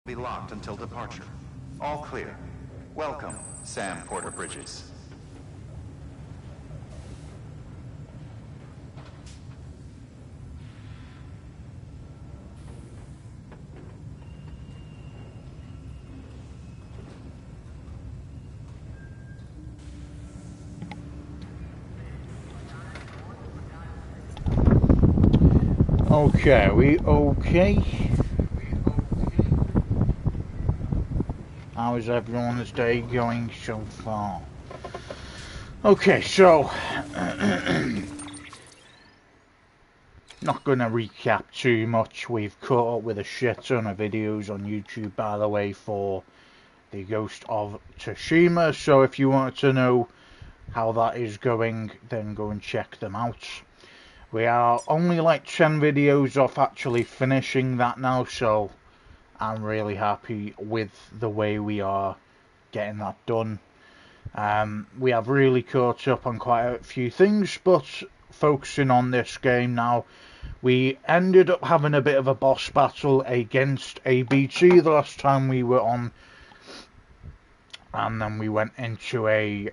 be locked until departure. All clear. Welcome, Sam Porter Bridges. Okay, we okay? How is everyone's day going so far? Okay, so not going to recap too much. We've caught up with a shit ton of videos on YouTube, by the way, for the Ghost of Tsushima. So if you want to know how that is going, then go and check them out. We are only like 10 videos off actually finishing that now, so I'm really happy with the way we are getting that done. We have really caught up on quite a few things, but focusing on this game now, we ended up having a bit of a boss battle against a BT the last time we were on, and then we went into a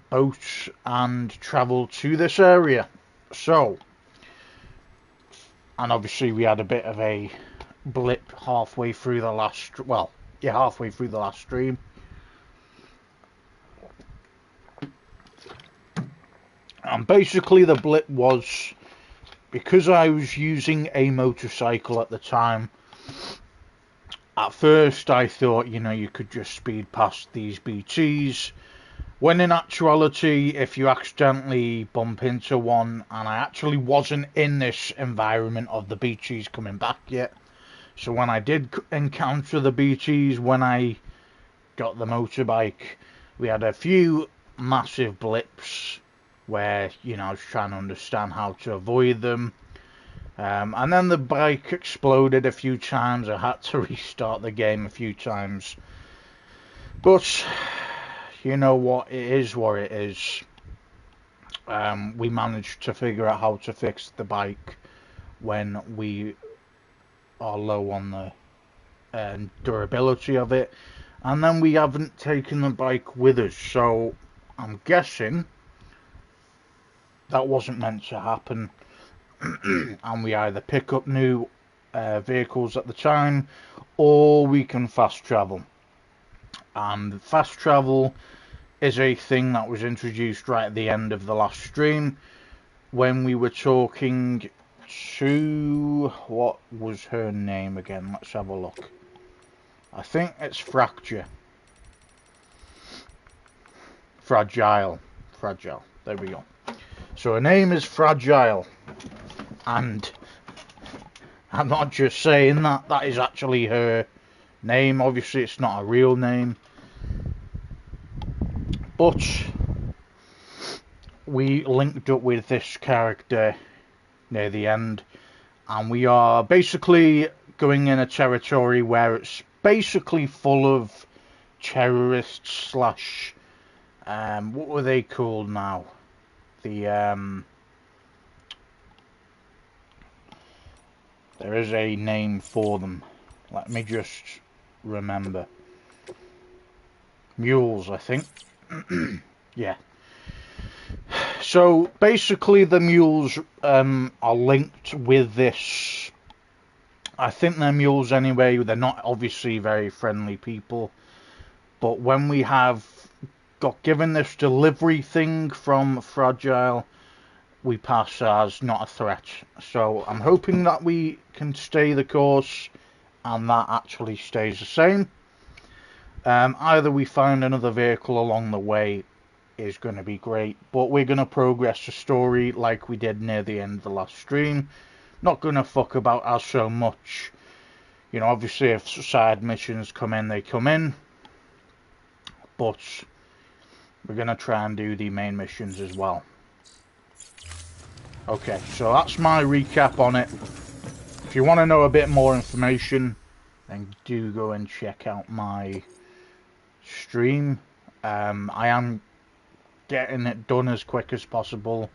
boat and travelled to this area. So, and obviously we had a bit of a blip halfway through the last, halfway through the last stream. And basically the blip was because I was using a motorcycle at the time. At first I thought, you could just speed past these BTs, when in actuality, if you accidentally bump into one, and I actually wasn't in this environment of the BTs coming back yet, so when I did encounter the BTs when I got the motorbike, we had a few massive blips where, I was trying to understand how to avoid them. And then the bike exploded a few times. I had to restart the game a few times. But, you know what, it is what it is. We managed to figure out how to fix the bike when we are low on the durability of it. And then we haven't taken the bike with us. So, I'm guessing that wasn't meant to happen. And we either pick up new vehicles at the time, or we can fast travel. And fast travel is a thing that was introduced right at the end of the last stream, when we were talking to, what was her name again? Let's have a look. I think it's Fracture. Fragile. There we go. So her name is Fragile. And I'm not just saying that, that is actually her name. Obviously it's not a real name, but we linked up with this character near the end, and we are basically going in a territory where it's basically full of terrorists slash what were they called now? There is a name for them. Let me just remember. Mules, I think. Yeah. So basically the mules are linked with this. I think they're mules anyway. They're not obviously very friendly people. But when we have got given this delivery thing from Fragile, we pass as not a threat. So I'm hoping that we can stay the course and that actually stays the same. Either we find another vehicle along the way is going to be great, but we're going to progress the story like we did near the end of the last stream. Not going to fuck about as so much. Obviously if side missions come in, they come in. But we're going to try and do the main missions as well. Okay, so that's my recap on it. If you want to know a bit more information, then do go and check out my stream. I am getting it done as quick as possible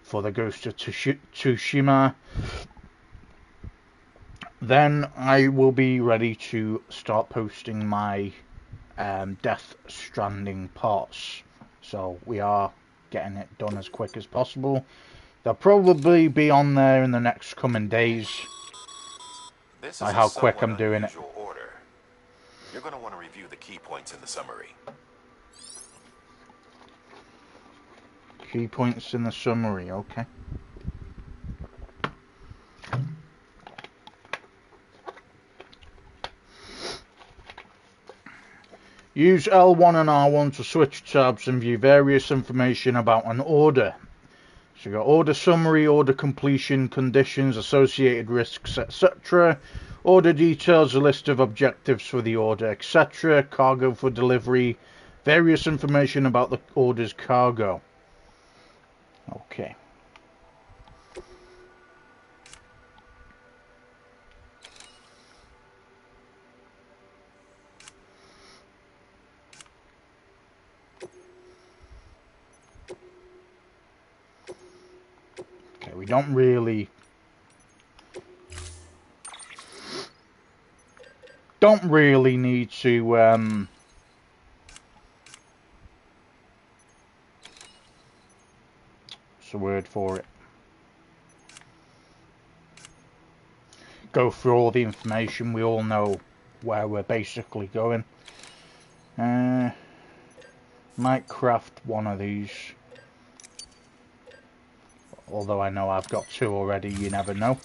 for the Ghost of Tsushima. then I will be ready to start posting my Death Stranding parts. So we are getting it done as quick as possible. They'll probably be on there in the next coming days. This By is how a quick somewhat I'm doing it. unusual order. You're going to want to review the key points in the summary. Key points in the summary, okay. Use L1 and R1 to switch tabs and view various information about an order. So you got order summary, order completion, conditions, associated risks, etc. Order details, a list of objectives for the order, etc. Cargo for delivery, various information about the order's cargo. Okay. Okay, we don't really need to what's the word for it? Go through all the information. We all know where we're basically going. Might craft one of these. Although I know I've got two already, you never know.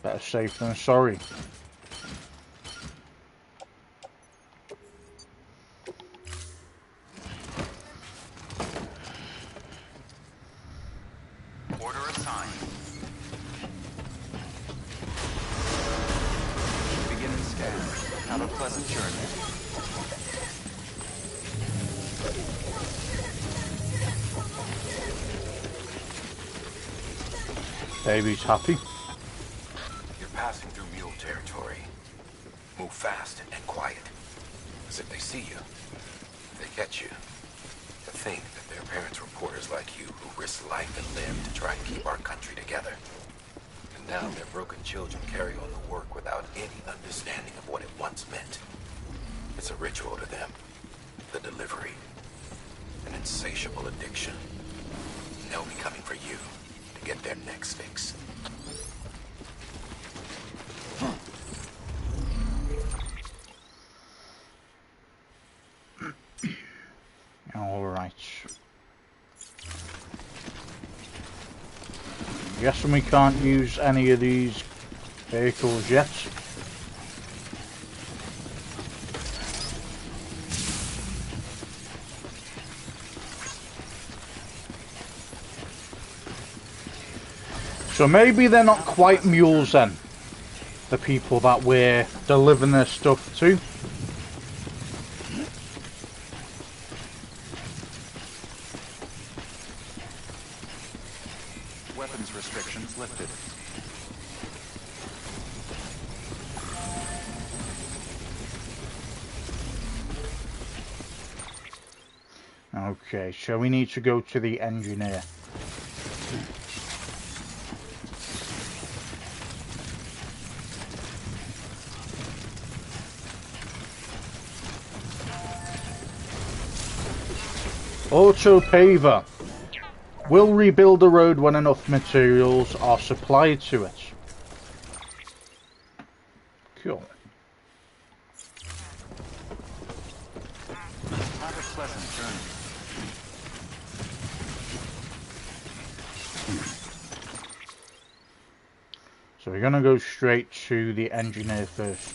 Better safe than sorry. Order assigned. Beginning scan. Have a pleasant journey. Baby's happy. You're passing through mule territory. Move fast and quiet. As if they see you, they catch you. To think that their parents were porters like you who risked life and limb to try and keep our country together. And now their broken children carry on the work without any understanding of what it once meant. It's a ritual to them. The delivery. An insatiable addiction. And they'll be coming for you to get their next fix. Alright. Guessing we can't use any of these vehicles yet. So maybe they're not quite mules then, the people that we're delivering their stuff to. Weapons restrictions lifted. Okay, so we need to go to the engineer. Auto paver will rebuild the road when enough materials are supplied to it. Cool. Have a pleasant journey. So we're going to go straight to the engineer first.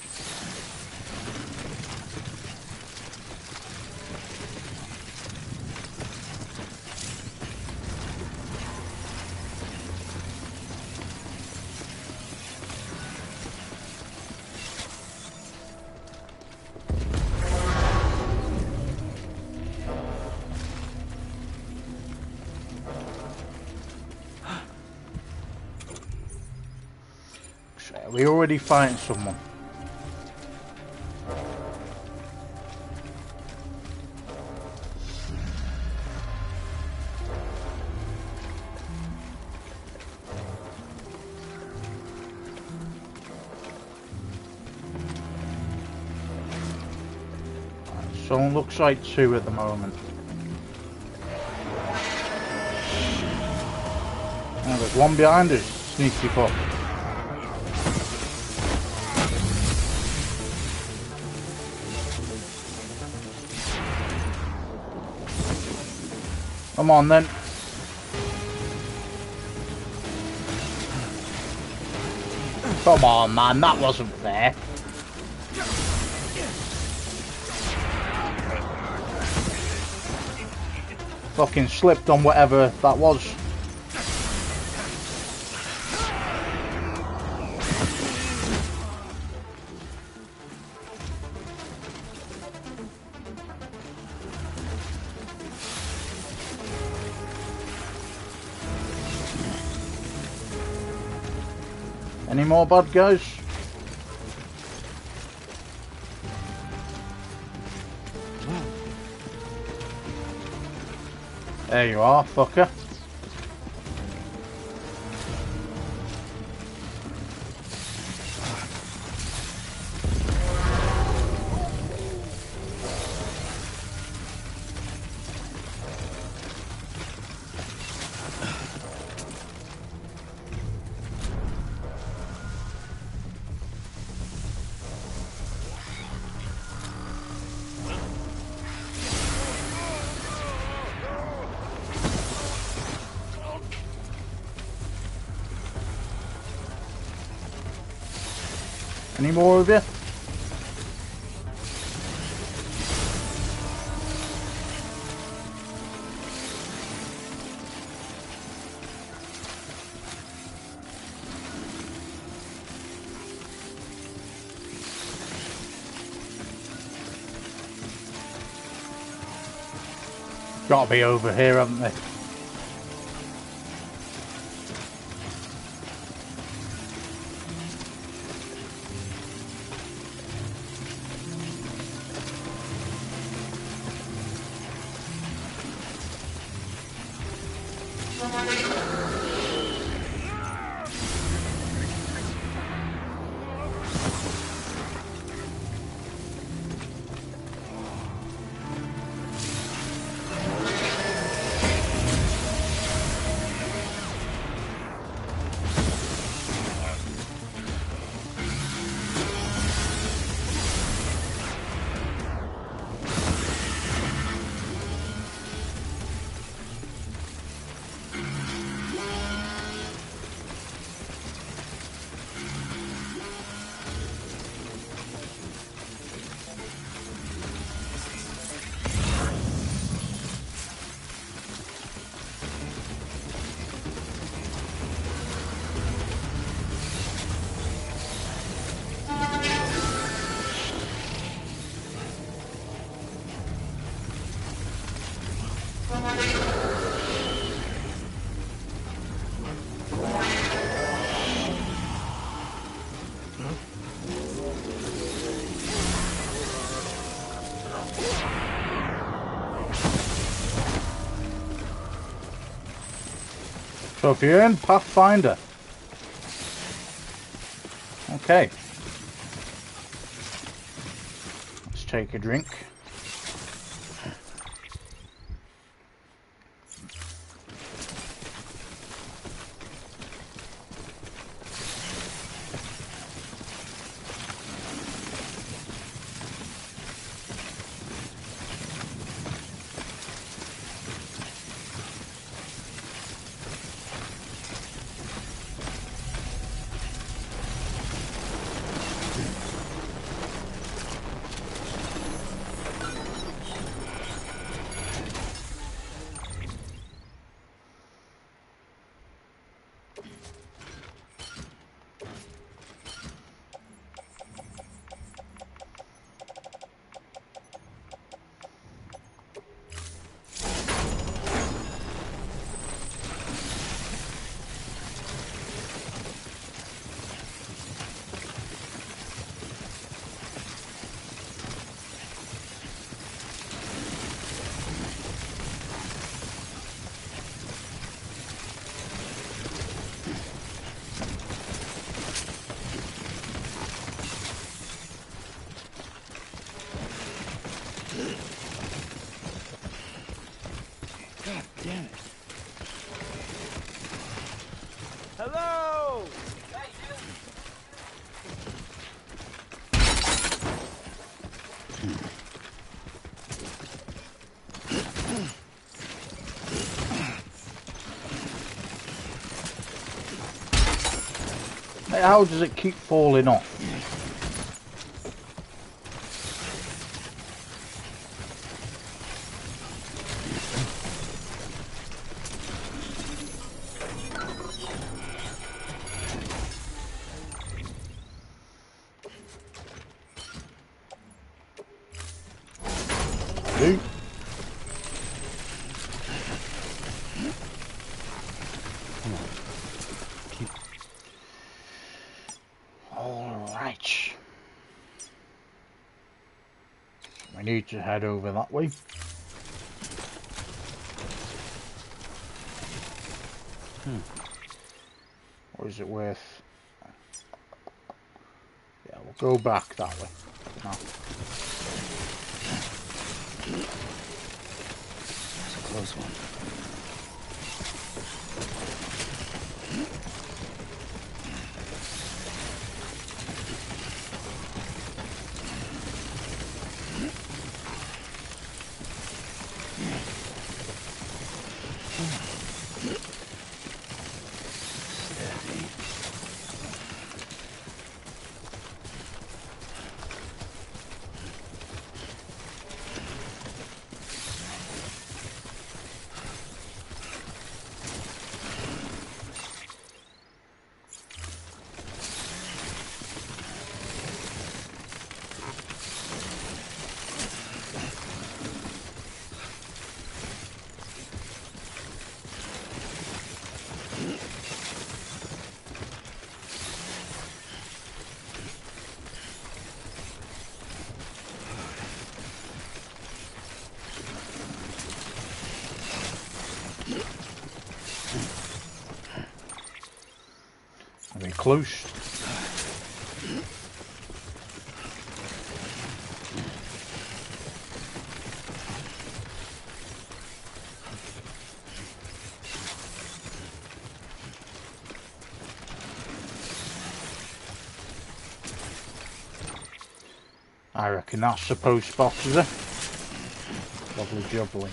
Are we already fighting someone? So it looks like 2 at the moment. Oh, there's one behind us. Sneaky fuck. Come on then. Come on, man, that wasn't fair. Fucking slipped on whatever that was. Any more bad guys? There you are, fucker. Any more of you? Gotta be over here, haven't they? So if you're in Pathfinder. Okay. Let's take a drink. God damn it. Hello! How does it keep falling off? See? Alright. We need to head over that way. Or is it worth... Yeah, we'll go back that way. No. That's a close one. Are we close? I reckon that's the post box, is it? Lovely jubbly.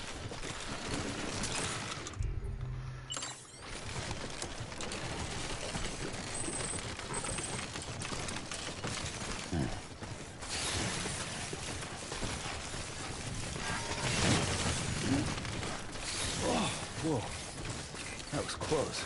Whoa. That was close.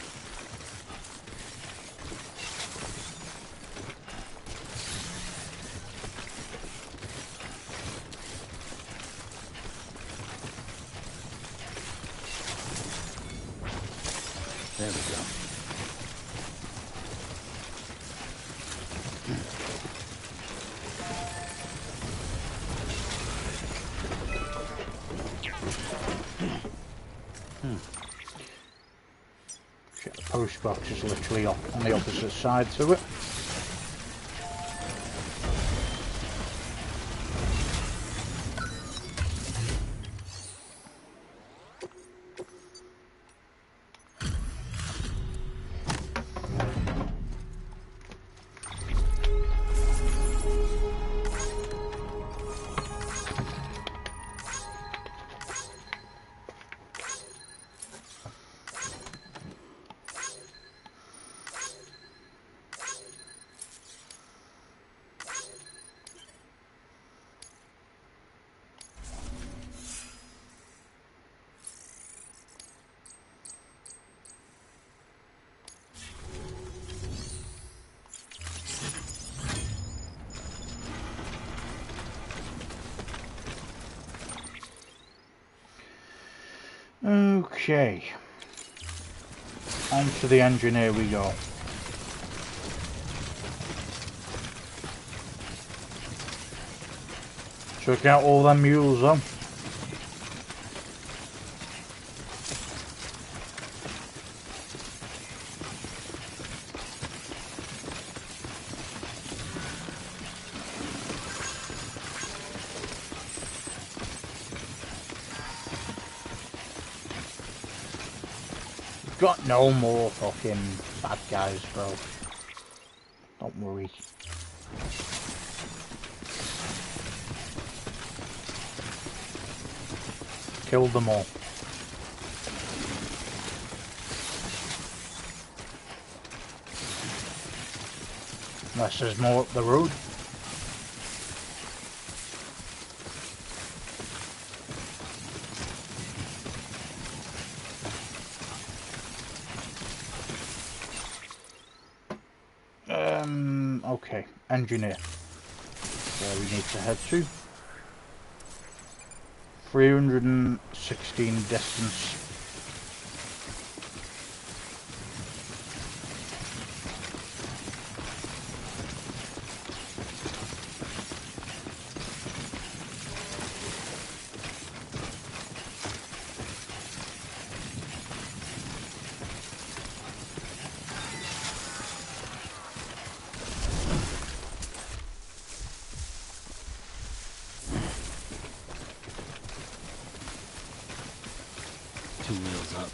There we go. Shit, the post box is literally on the opposite side to it. Okay, on to the engineer we go. Check out all them mules though. got no more fucking bad guys, bro. Don't worry. Kill them all. Unless there's more up the road. Okay, engineer. Where we need to head to. 316 distance. Two wheels up.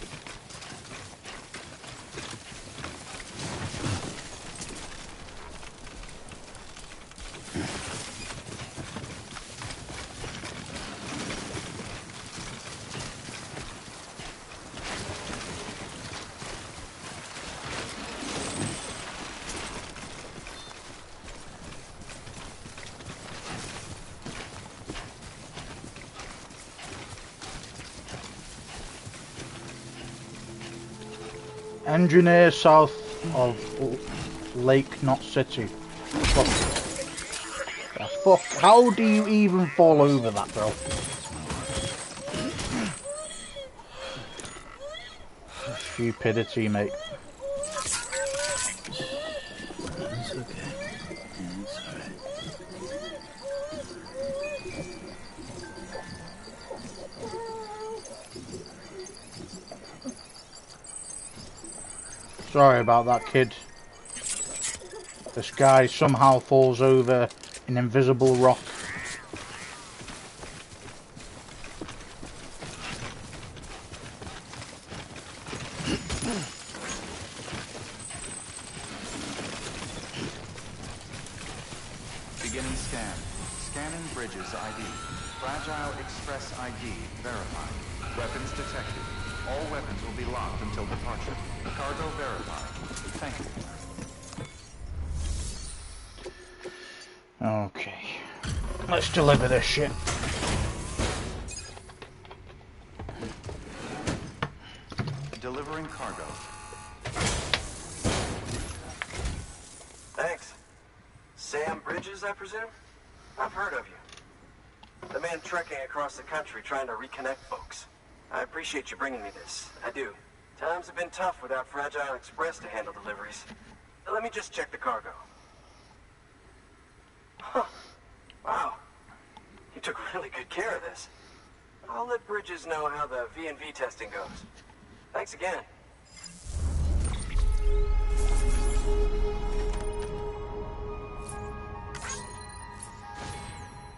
Engineer south of Lake Knot City. Fuck. The fuck? How do you even fall over that, bro? Stupidity, mate. It's okay. It's alright. Sorry about that, kid. This guy somehow falls over an invisible rock. Beginning scan. Scanning bridges ID. Fragile Express ID verified. Weapons detected. All weapons will be locked until departure. Cargo verified. Thank you. Okay. Let's deliver this shit. Delivering cargo. Thanks. Sam Bridges, I presume? I've heard of you. The man trekking across the country trying to reconnect folks. I appreciate you bringing me this. I do. Times have been tough without Fragile Express to handle deliveries. Let me just check the cargo. Huh. Wow. You took really good care of this. I'll let Bridges know how the V&V testing goes. Thanks again.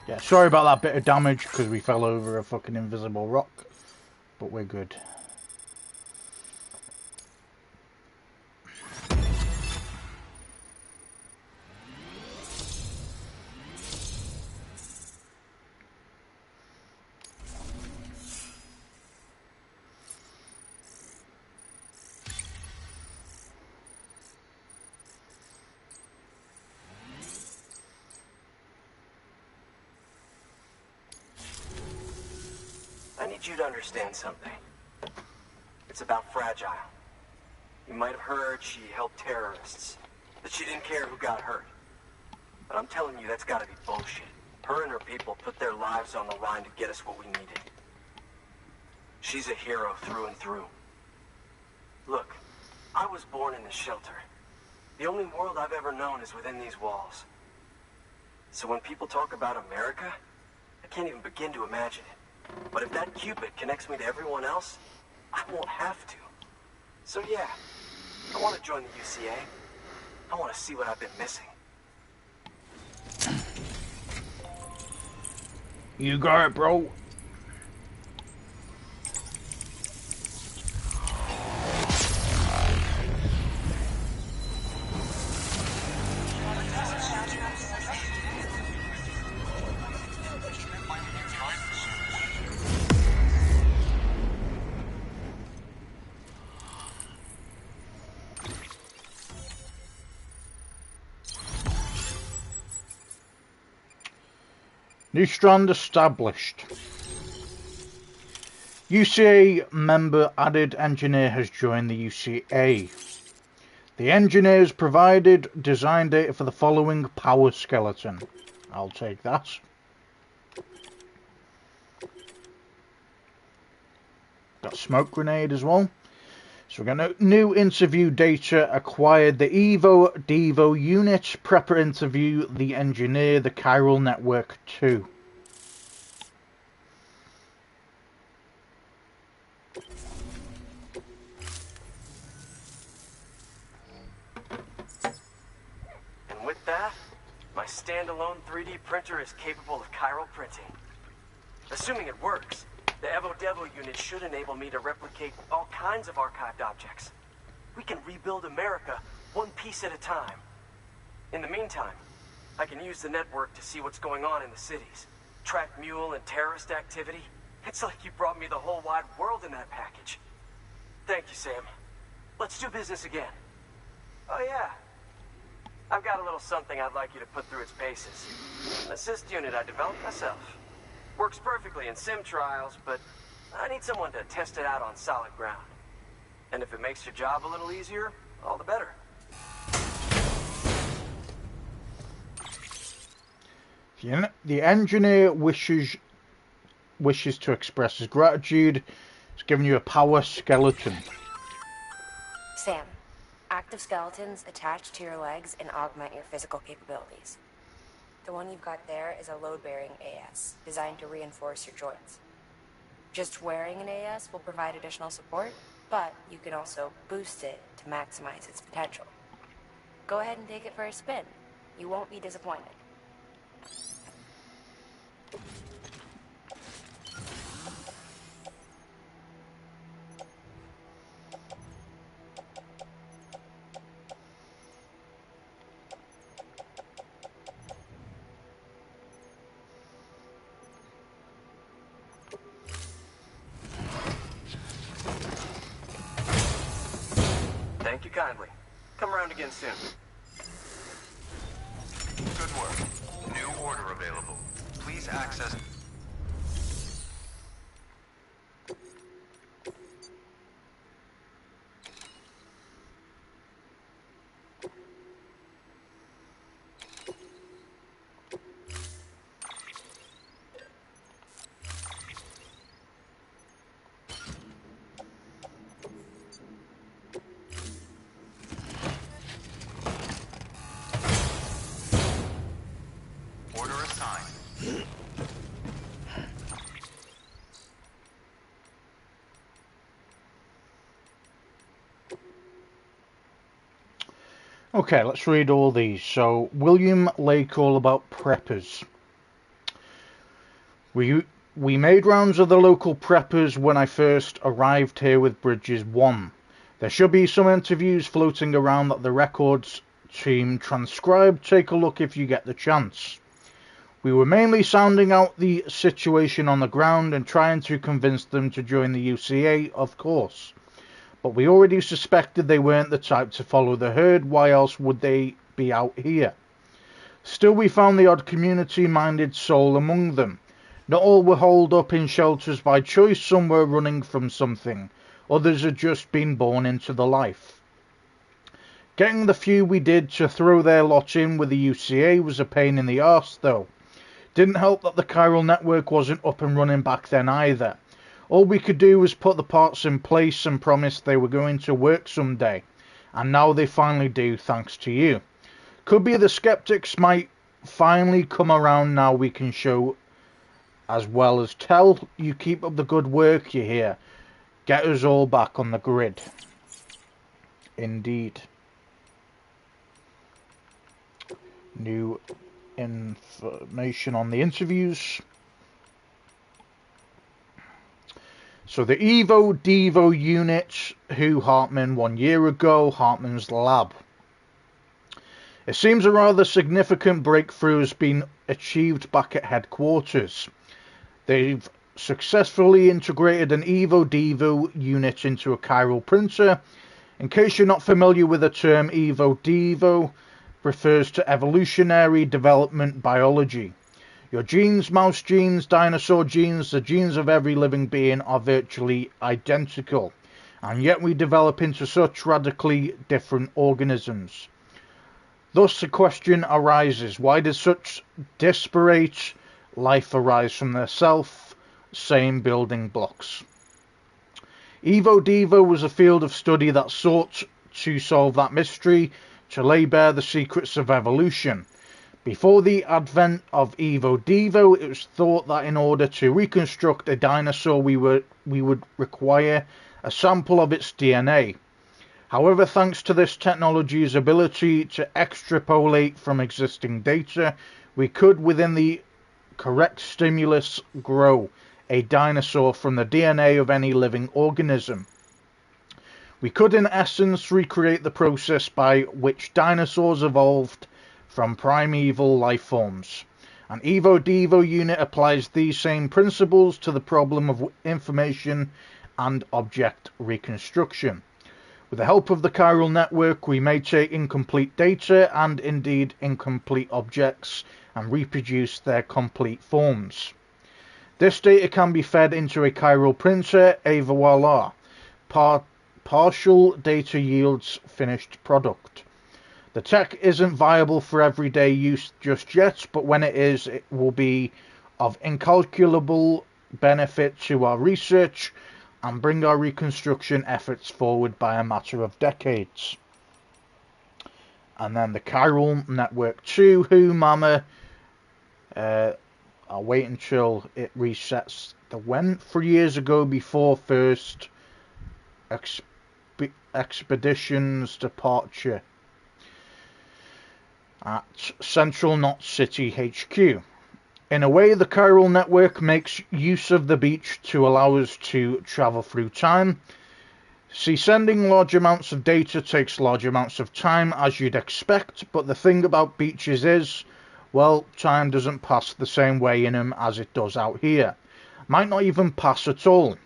Yeah, sorry about that bit of damage because we fell over a fucking invisible rock. But we're good. I need you to understand something. It's about Fragile. You might have heard she helped terrorists, that she didn't care who got hurt. But I'm telling you, that's gotta be bullshit. Her and her people put their lives on the line to get us what we needed. She's a hero through and through. Look, I was born in this shelter. The only world I've ever known is within these walls. So when people talk about America, I can't even begin to imagine it. But if that Cupid connects me to everyone else, I won't have to. So yeah, I want to join the UCA. I want to see what I've been missing. You got it, bro. New strand established. UCA member added engineer has joined the UCA. The engineers provided design data for the following power skeleton. I'll take that. Got smoke grenade as well. So we're going to new interview data acquired the Evo Devo unit. Prepper interview the engineer, the chiral network 2. And with that, my standalone 3D printer is capable of chiral printing. Assuming it works, the Evo Devo unit should enable me to replicate all kinds of archived objects. We can rebuild America one piece at a time. In the meantime, I can use the network to see what's going on in the cities. Track mule and terrorist activity. It's like you brought me the whole wide world in that package. Thank you, Sam. Let's do business again. Oh yeah. I've got a little something I'd like you to put through its paces. An assist unit I developed myself. Works perfectly in sim trials, but I need someone to test it out on solid ground. And if it makes your job a little easier, all the better. The engineer wishes to express his gratitude. He's giving you a power skeleton. Sam, active skeletons attach to your legs and augment your physical capabilities. The one you've got there is a load-bearing AS, designed to reinforce your joints. Just wearing an AS will provide additional support, but you can also boost it to maximize its potential. Go ahead and take it for a spin. You won't be disappointed. Thank you kindly. Come around again soon. Good work. New order available. Please access... Order assigned. Okay, let's read all these. So, William Lake, all about preppers. We made rounds of the local preppers when I first arrived here with Bridges 1. There should be some interviews floating around that the records team transcribed. Take a look if you get the chance. We were mainly sounding out the situation on the ground and trying to convince them to join the UCA, of course. But we already suspected they weren't the type to follow the herd. Why else would they be out here? Still, we found the odd community-minded soul among them. Not all were holed up in shelters by choice. Some were running from something. Others had just been born into the life. Getting the few we did to throw their lot in with the UCA was a pain in the arse, though. Didn't help that the chiral network wasn't up and running back then either. All we could do was put the parts in place and promise they were going to work someday. And now they finally do, thanks to you. Could be the skeptics might finally come around now we can show as well as tell. You keep up the good work, you hear. Get us all back on the grid. Indeed. New information on the interviews. So the Evo Devo unit, who Hartman 1 year ago, Hartman's lab. It seems a rather significant breakthrough has been achieved back at headquarters. They've successfully integrated an Evo Devo unit into a chiral printer. In case you're not familiar with the term, Evo Devo refers to evolutionary development biology. Your genes, mouse genes, dinosaur genes, the genes of every living being are virtually identical, and yet we develop into such radically different organisms. Thus the question arises, why did such disparate life arise from their same building blocks? Evo Devo was a field of study that sought to solve that mystery, to lay bare the secrets of evolution. Before the advent of Evo Devo, it was thought that in order to reconstruct a dinosaur we would require a sample of its DNA. However, thanks to this technology's ability to extrapolate from existing data, we could, within the correct stimulus, grow a dinosaur from the DNA of any living organism. We could, in essence, recreate the process by which dinosaurs evolved from primeval life forms. An Evo Devo unit applies these same principles to the problem of information and object reconstruction. With the help of the chiral network, we may take incomplete data and indeed incomplete objects and reproduce their complete forms. This data can be fed into a chiral printer, et voila. Partial data yields finished product. The tech isn't viable for everyday use just yet, but when it is, it will be of incalculable benefit to our research and bring our reconstruction efforts forward by a matter of decades. And then the chiral network 2, who mama, I'll wait until it resets the when. 3 years ago, before first expedition's departure at Central Knot City HQ. In a way, the chiral network makes use of the beach to allow us to travel through time. See, sending large amounts of data takes large amounts of time, as you'd expect, but the thing about beaches is, well, time doesn't pass the same way in them as it does out here. Might not even pass at all.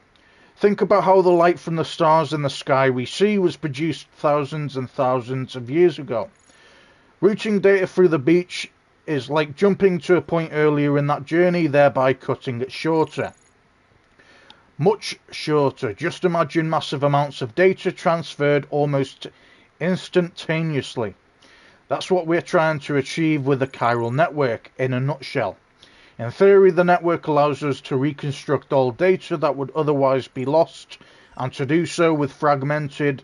Think about how the light from the stars in the sky we see was produced thousands and thousands of years ago. Routing data through the beach is like jumping to a point earlier in that journey, thereby cutting it shorter. Much shorter. Just imagine massive amounts of data transferred almost instantaneously. That's what we're trying to achieve with the chiral network in a nutshell. In theory, the network allows us to reconstruct all data that would otherwise be lost, and to do so with fragmented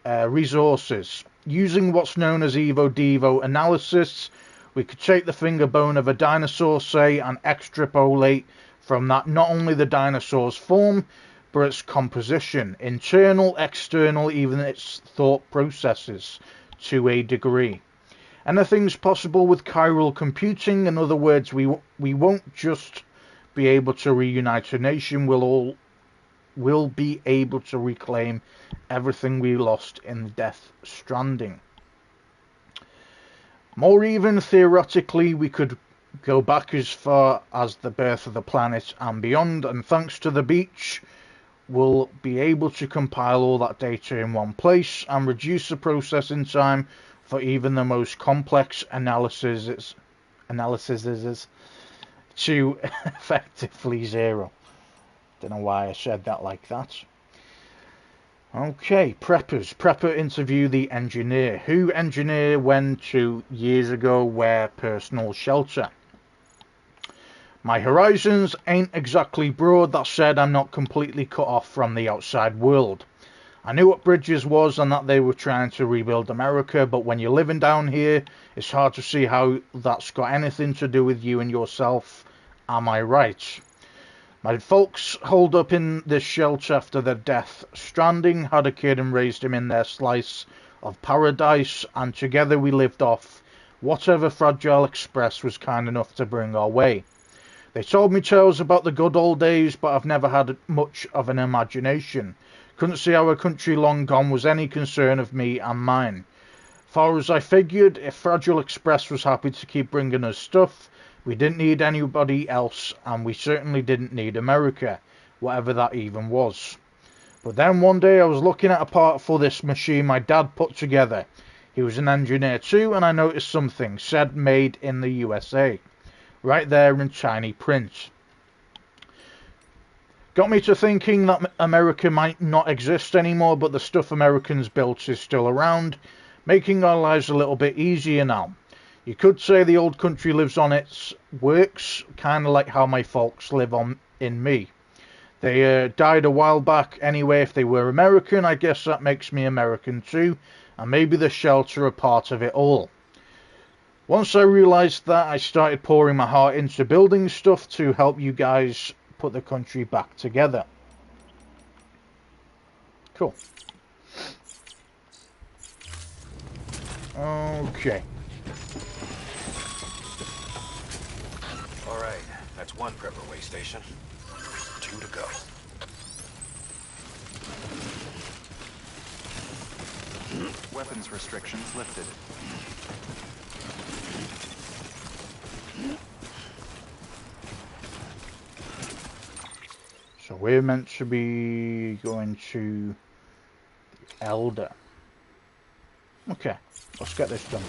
resources. Using what's known as Evo Devo analysis, we could take the finger bone of a dinosaur, say, and extrapolate from that not only the dinosaur's form, but its composition, internal, external, even its thought processes, to a degree. Anything's possible with chiral computing. In other words, we won't just be able to reunite a nation, we'll be able to reclaim everything we lost in Death Stranding. More even, theoretically, we could go back as far as the birth of the planet and beyond, and thanks to the beach, we'll be able to compile all that data in one place and reduce the processing time for even the most complex analyses to effectively zero. Don't know why I said that like that. Okay, preppers. Prepper interview the engineer. Who engineer went to years ago where personal shelter? My horizons ain't exactly broad. That said, I'm not completely cut off from the outside world. I knew what Bridges was and that they were trying to rebuild America, but when you're living down here, it's hard to see how that's got anything to do with you and yourself. Am I right? My folks holed up in this shelter after their Death Stranding, had a kid and raised him in their slice of paradise, and together we lived off whatever Fragile Express was kind enough to bring our way. They told me tales about the good old days, but I've never had much of an imagination. Couldn't see how a country long gone was any concern of me and mine. Far as I figured, if Fragile Express was happy to keep bringing us stuff, we didn't need anybody else, and we certainly didn't need America, whatever that even was. But then one day I was looking at a part for this machine my dad put together. He was an engineer too, and I noticed something, said made in the USA. right there in tiny print. Got me to thinking that America might not exist anymore, but the stuff Americans built is still around, making our lives a little bit easier now. You could say the old country lives on its works, kind of like how my folks live on in me. They died a while back anyway. If they were American, I guess that makes me American too, and maybe the shelter a part of it all. Once I realised that, I started pouring my heart into building stuff to help you guys put the country back together. Cool. Okay. All right, that's one prepper way station. 2 to go. Weapons restrictions lifted. So we're meant to be going to the Elder. Okay, let's get this done.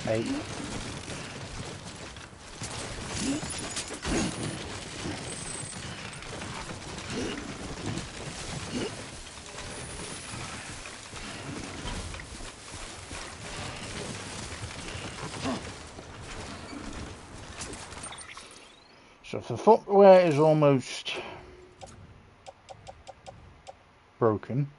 Hey. So if the footwear is almost broken,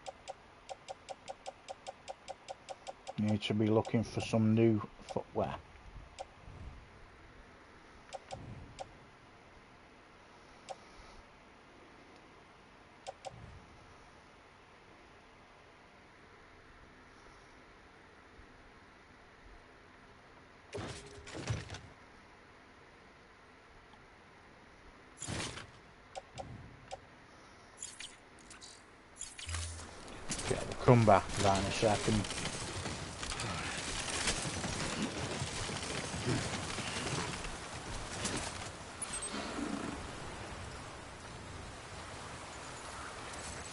you need to be looking for some new footwear. Okay, we'll come back to that in a second.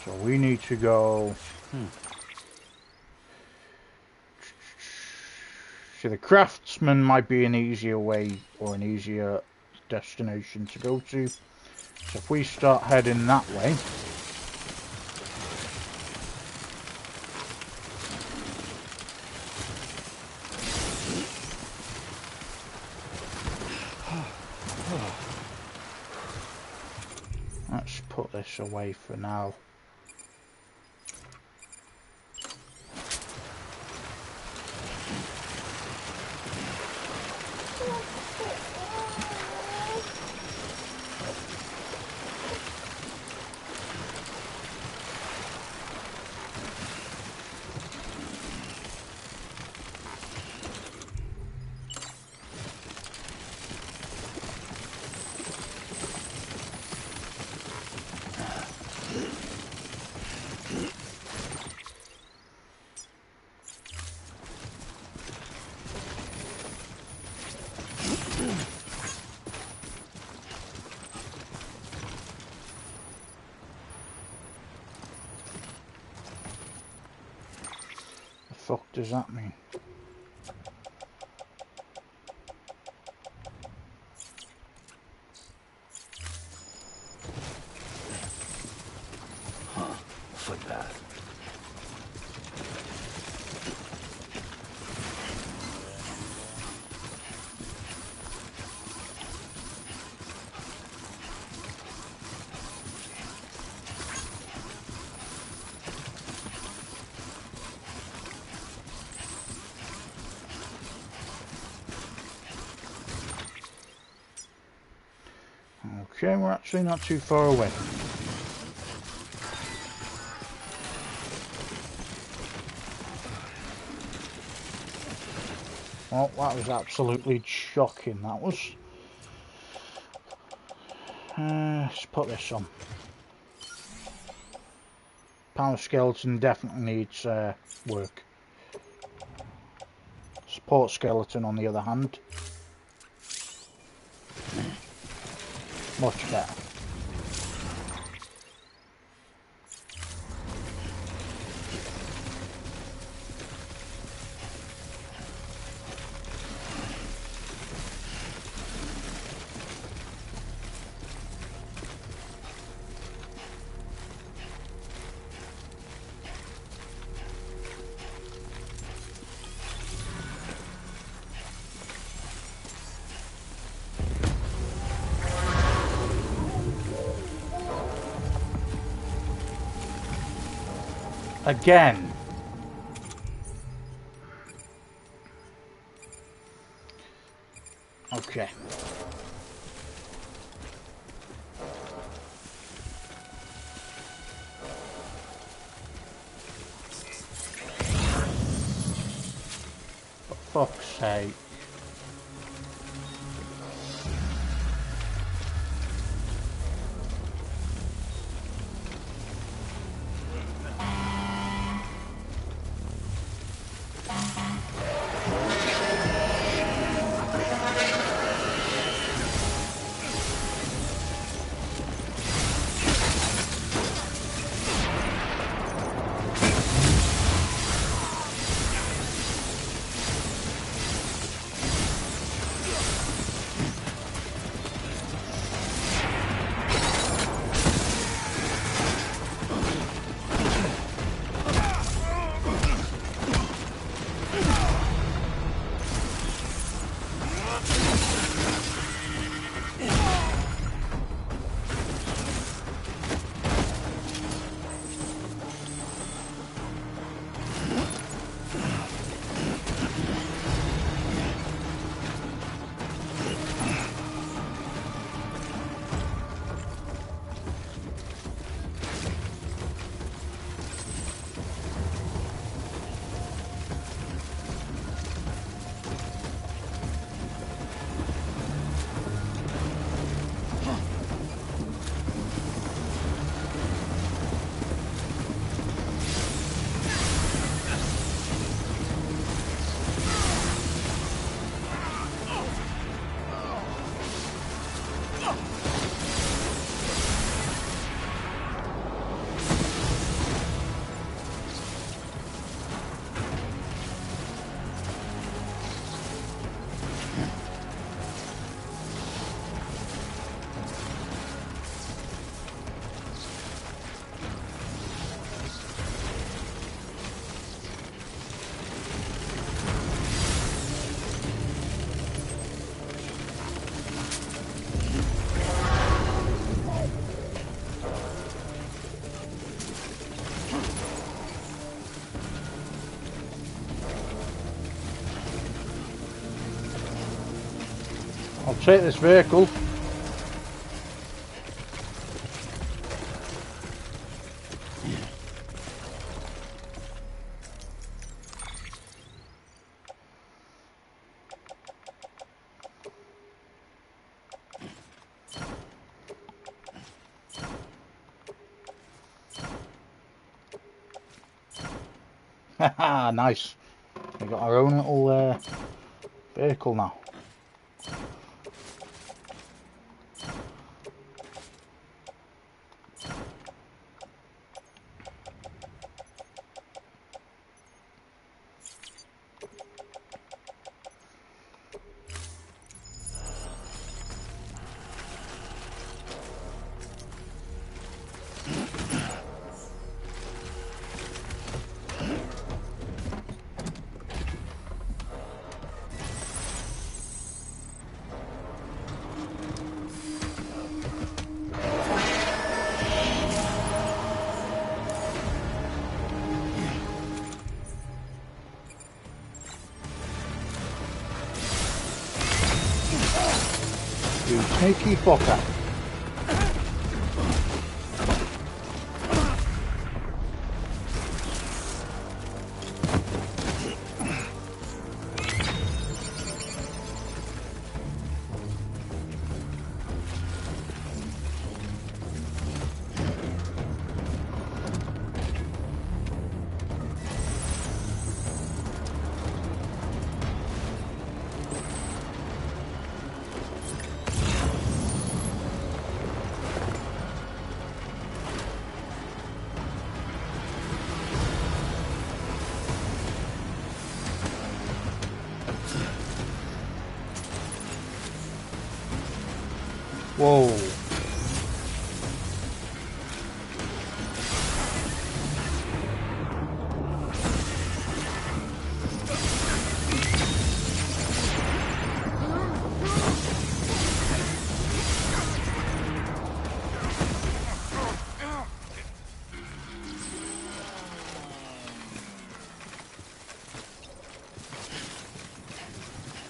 So we need to go. See, the Craftsman might be an easier way or an easier destination to go to. So if we start heading that way. Let's put this away for now. The fuck does that mean? Footpath. Okay, we're actually not too far away. Well, that was absolutely shocking, that was. Let's put this on. Power skeleton definitely needs work. Support skeleton on the other hand. Much better. Again. Okay. For fuck's sake. I'll take this vehicle. Haha, nice. We've got our own little vehicle now. You sneaky fucker. Whoa.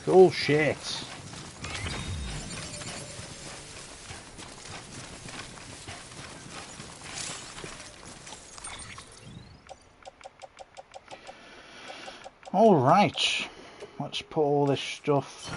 Oh shit. All right, let's put all this stuff.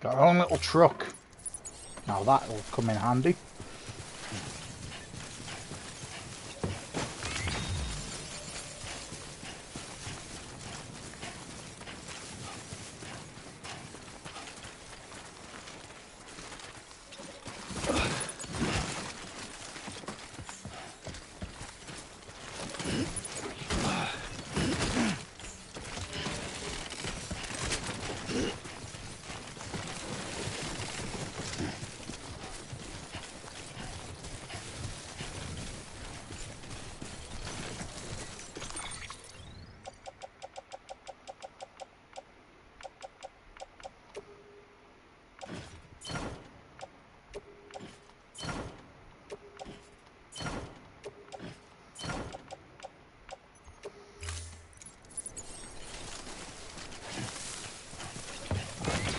Got our own little truck. Now that'll come in handy.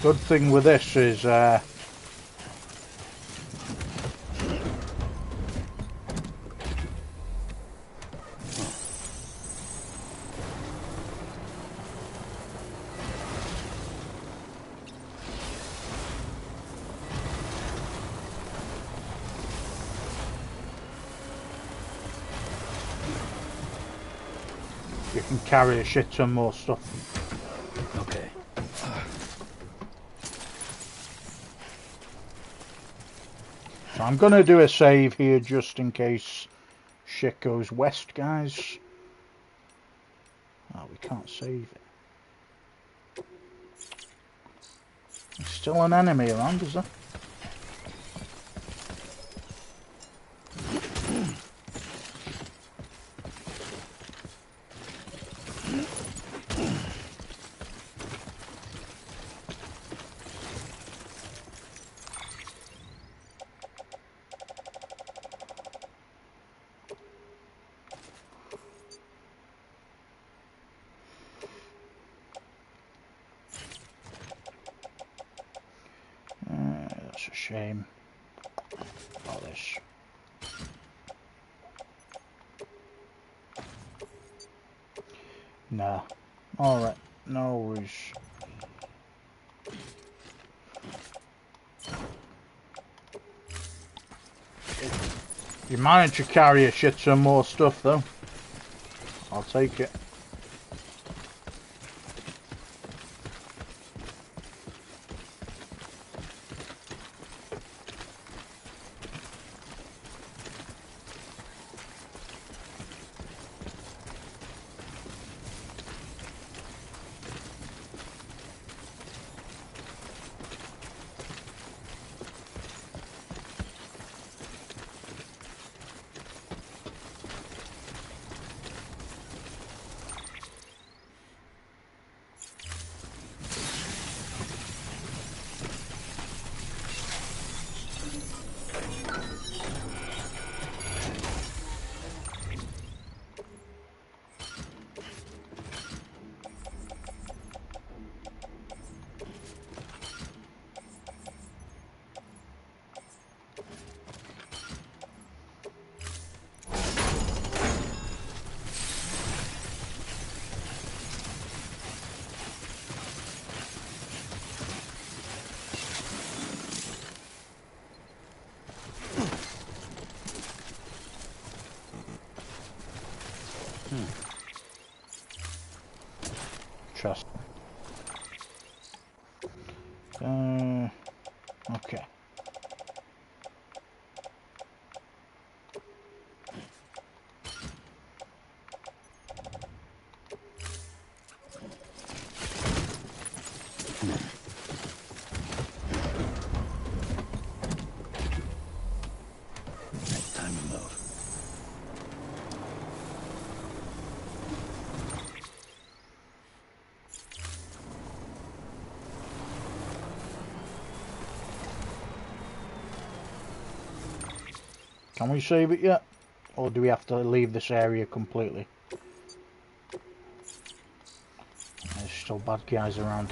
Good thing with this is you can carry a shit ton more stuff. Okay. So I'm gonna do a save here just in case shit goes west, guys. Oh, we can't save it. There's still an enemy around, is there? That's a shame. All this. Nah. Alright, no worries. You managed to carry a shit ton more stuff though. I'll take it. Trust. Okay. Time to move. Can we save it yet? Or do we have to leave this area completely? There's still bad guys around.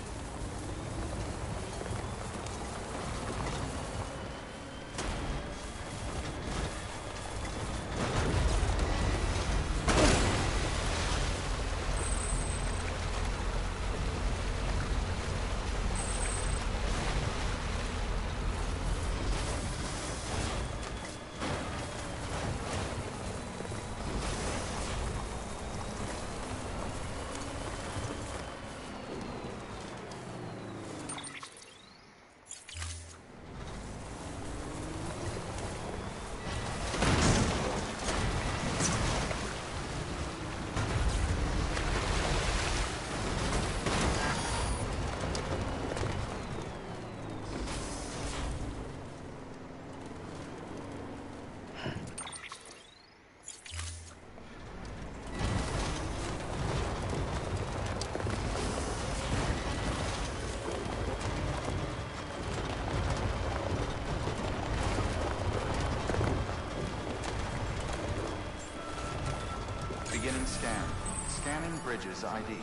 Beginning scan. Scanning bridges ID.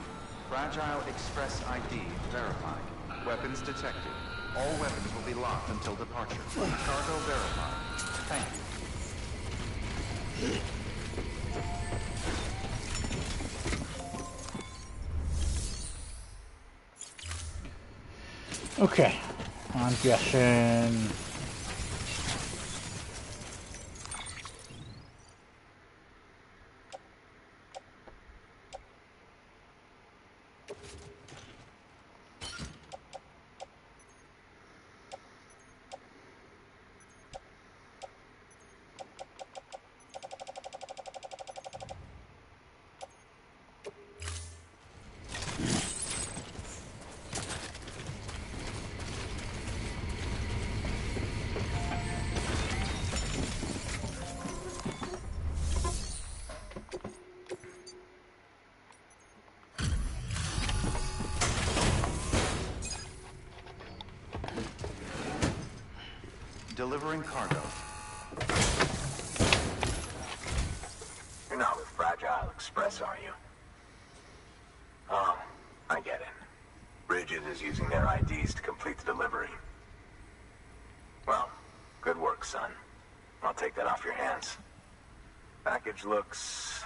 Fragile Express ID verified. Weapons detected. All weapons will be locked until departure. Cargo verified. Thank you. Okay. I'm guessing... Delivering cargo. You're not with Fragile Express, are you? Oh, I get it. Bridget is using their IDs to complete the delivery. Well, good work, son. I'll take that off your hands. Package looks...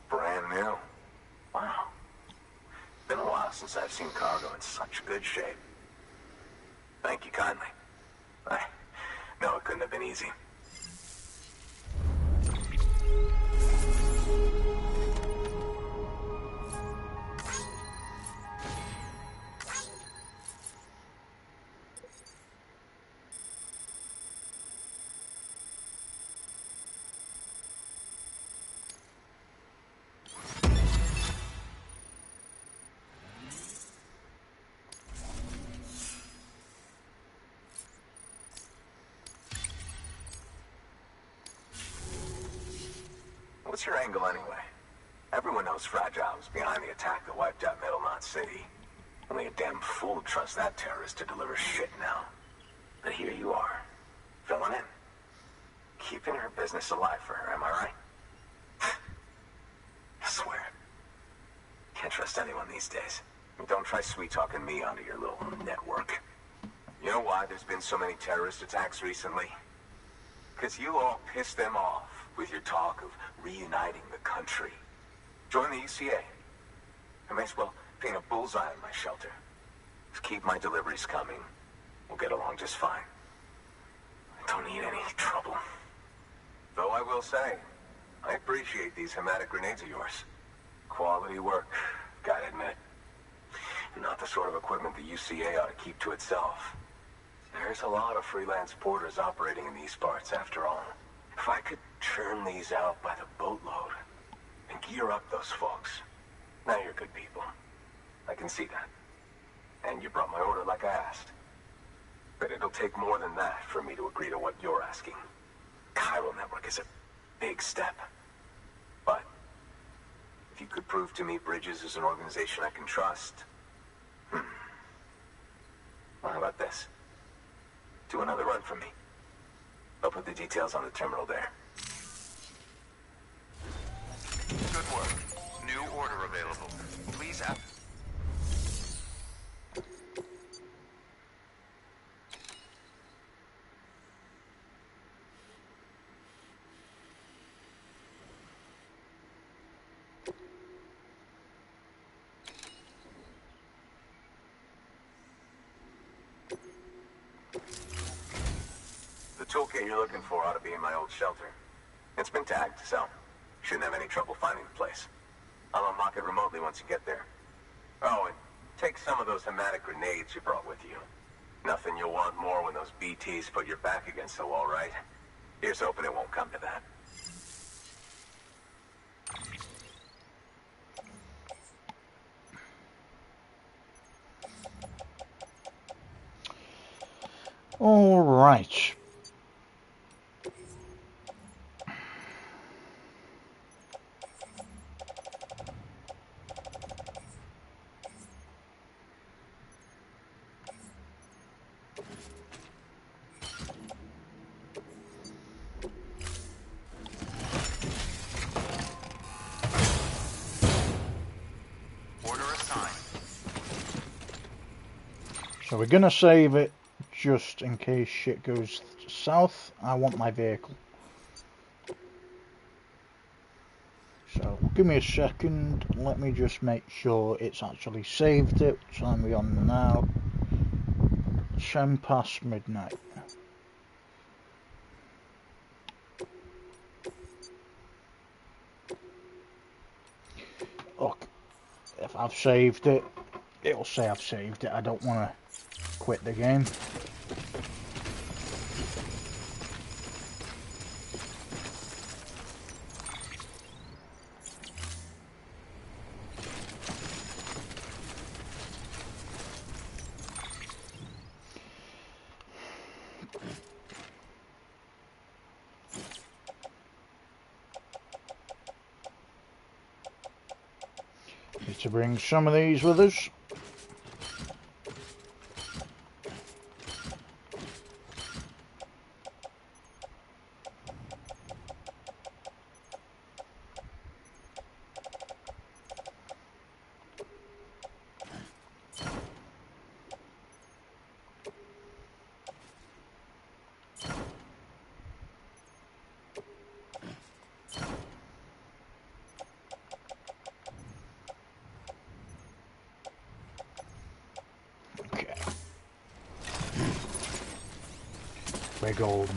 brand new. Wow. Been a while since I've seen cargo in such good shape. Thank you kindly. I know it couldn't have been easy. What's your angle anyway? Everyone knows Fragile was behind the attack that wiped out Middlemont City. Only a damn fool would trust that terrorist to deliver shit now. But here you are, filling in. Keeping her business alive for her, am I right? I swear it. Can't trust anyone these days. Don't try sweet-talking me onto your little network. You know why there's been so many terrorist attacks recently? Because you all pissed them off with your talk of reuniting the country. Join the ECA. I may as well paint a bullseye on my shelter. Just keep my deliveries coming. We'll get along just fine. I don't need any trouble. Though I will say, I appreciate these hematic grenades of yours. Quality work, gotta admit. Not the sort of equipment the UCA ought to keep to itself. There's a lot of freelance porters operating in these parts, after all. If I could churn these out by the boatload and gear up those folks. Now you're good people. I can see that. And you brought my order like I asked. But it'll take more than that for me to agree to what you're asking. Chiral Network is a big step. But if you could prove to me Bridges is an organization I can trust... Well, how about this? Do another run for me. I'll put the details on the terminal there. Good work. New order available. Please add... The toolkit you're looking for ought to be in my old shelter. It's been tagged, so shouldn't have any trouble finding the place. I'll unlock it remotely once you get there. Oh, and take some of those hematic grenades you brought with you. Nothing you'll want more when those BTs put your back against the wall, right? Here's hoping it won't come to that. All right. Order assigned. So we're gonna save it just in case shit goes south. I want my vehicle. So give me a second. Let me just make sure it's actually saved it. What time are we on now? 10 past midnight. Look, if I've saved it, it'll say I've saved it. I don't want to quit the game. Need to bring some of these with us. We're golden.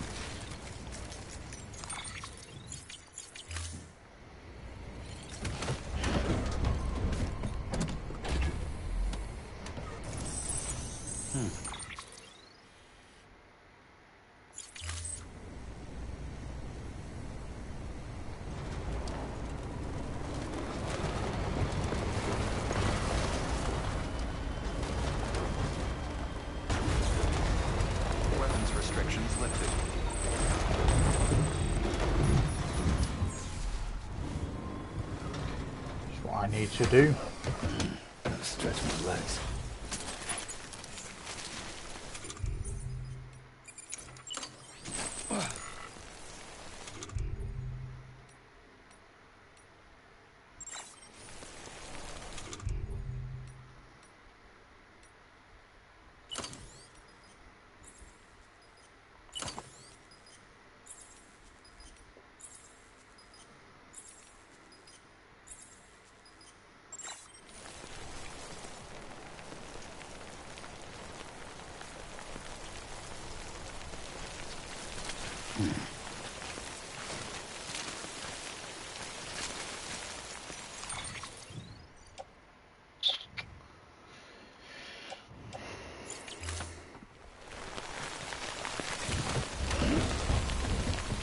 Weapons restrictions lifted. That's what I need to do. Stretch my legs.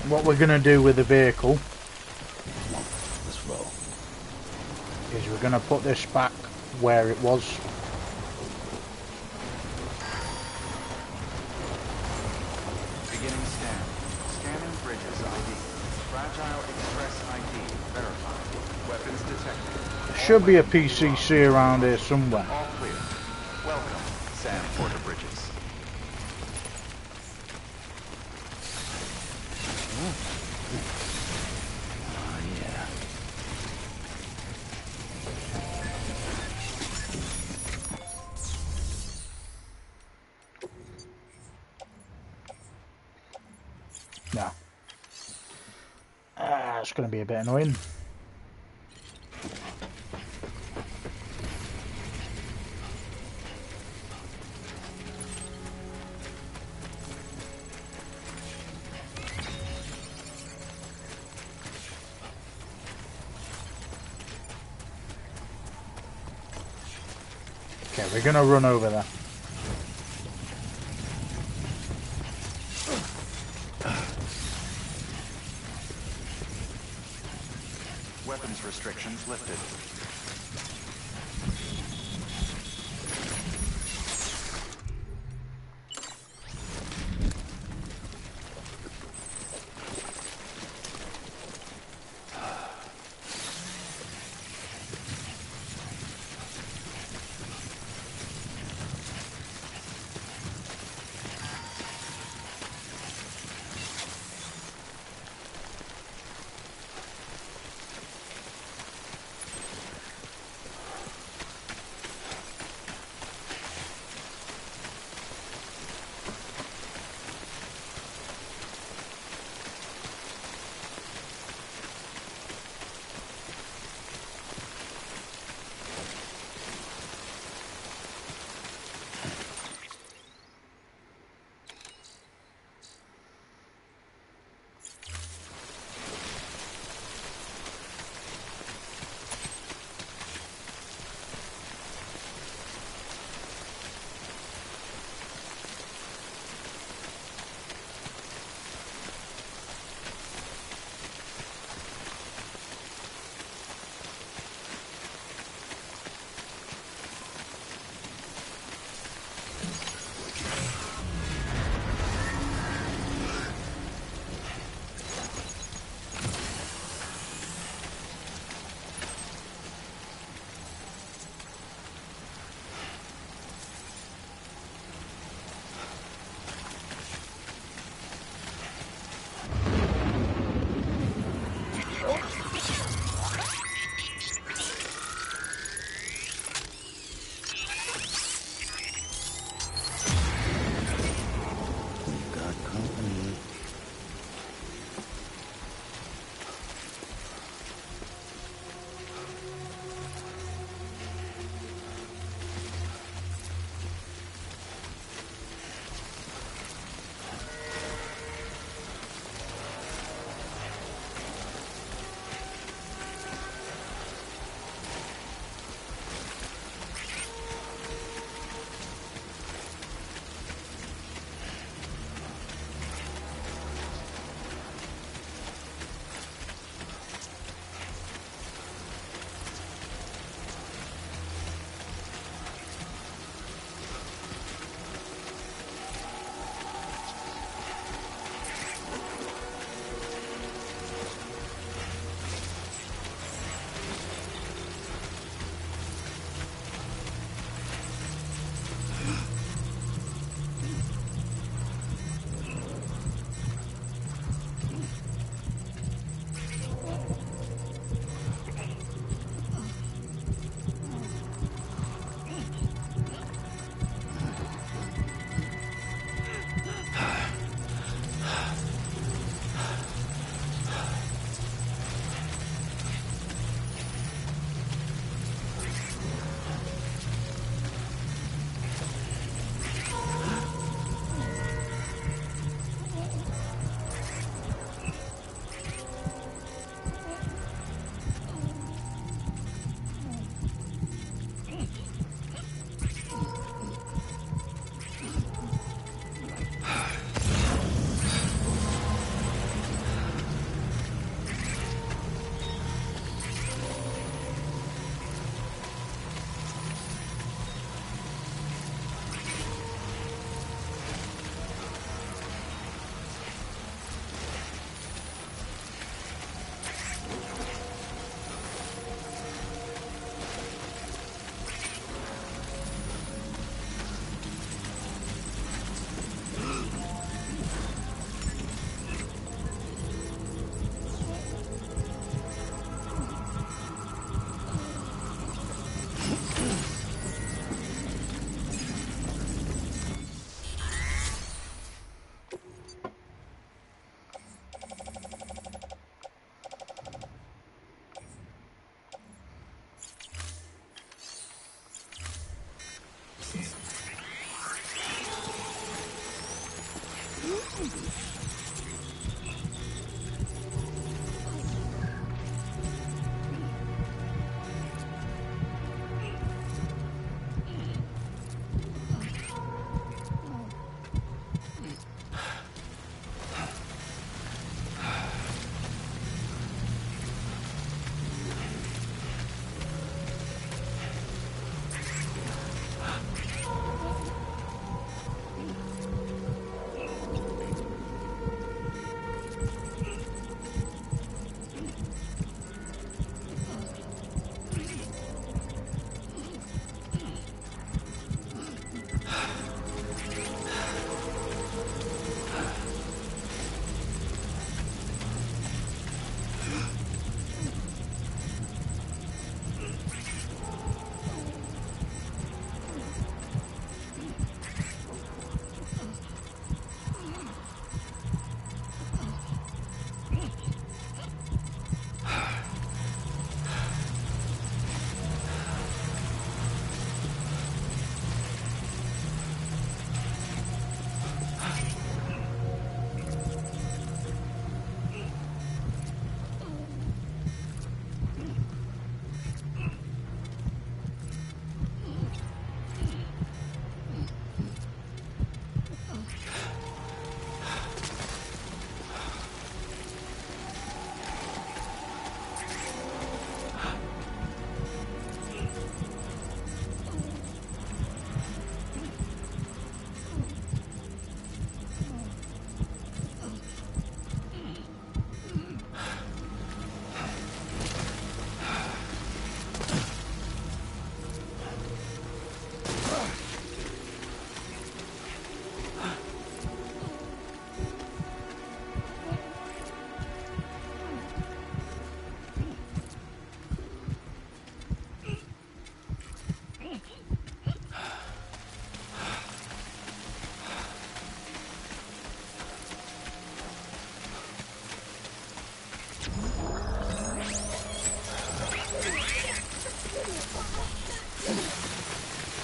what we're going to do with the vehicle Let's roll. is we're going to put this back where it was. Beginning scan. Scanning bridges ID. Fragile Express ID verified. Weapons detected. There should be a PCC around here somewhere. All clear. Welcome, Sam Porter Bridges. Oh, yeah. No. It's going to be a bit annoying. Okay, we're going to run over there. Weapons restrictions lifted.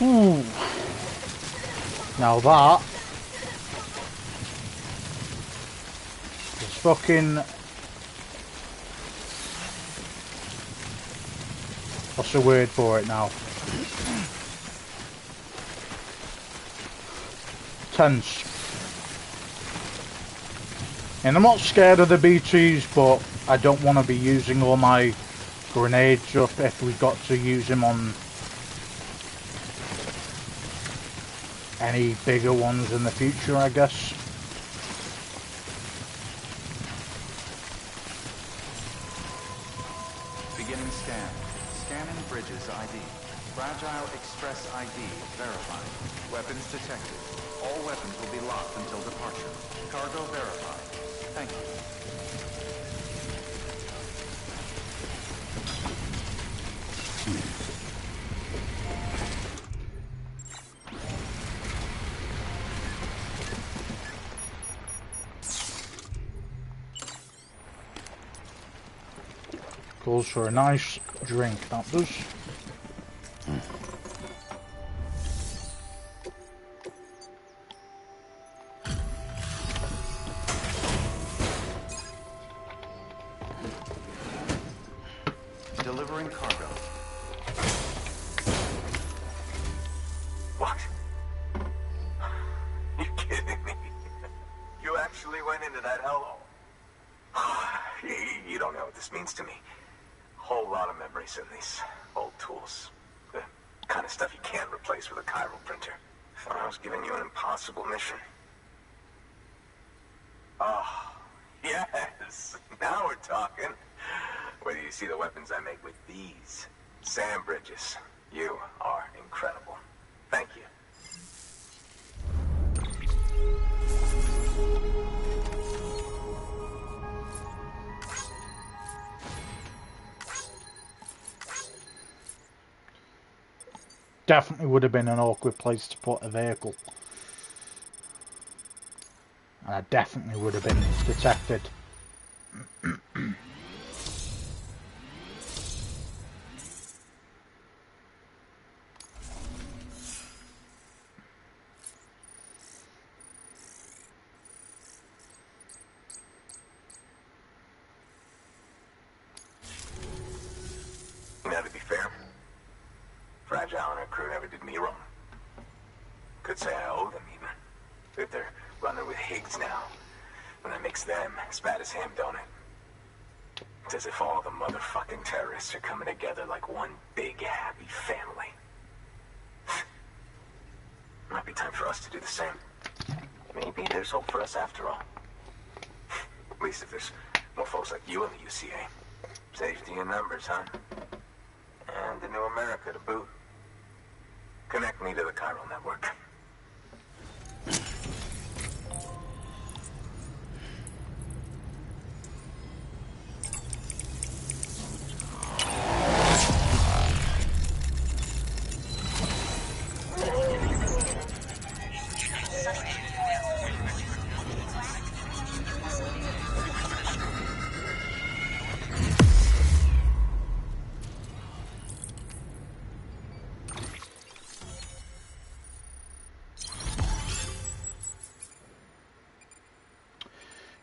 Ooh. Now that is fucking... What's the word for it now? Tense. And I'm not scared of the BTs, but I don't want to be using all my grenades up if we got to use them on any bigger ones in the future, I guess. Beginning scan. Scanning bridges ID. Fragile Express ID verified. Weapons detected. All weapons will be locked until departure. Cargo verified. Thank you. Calls for a nice drink, that does. Delivering cargo. What? You kidding me? You actually went into that hellhole? You don't know what this means to me. Whole lot of memories in these old tools. The kind of stuff you can't replace with a chiral printer. Thought I was giving you an impossible mission. Oh, yes. Now we're talking. Whether you see the weapons I make with these sand bridges, you are incredible. Thank you. Definitely would have been an awkward place to put a vehicle. And I definitely would have been detected. Now, to be fair, Fragile and her crew never did me wrong. Could say I owe them, even. That they're running with Higgs now. And that makes them as bad as him, don't it? It's as if all the motherfucking terrorists are coming together like one big, happy family. Might be time for us to do the same. Maybe there's hope for us after all. At least if there's more folks like you in the UCA. Safety in numbers, huh? And the new America to boot. Connect me to the chiral network.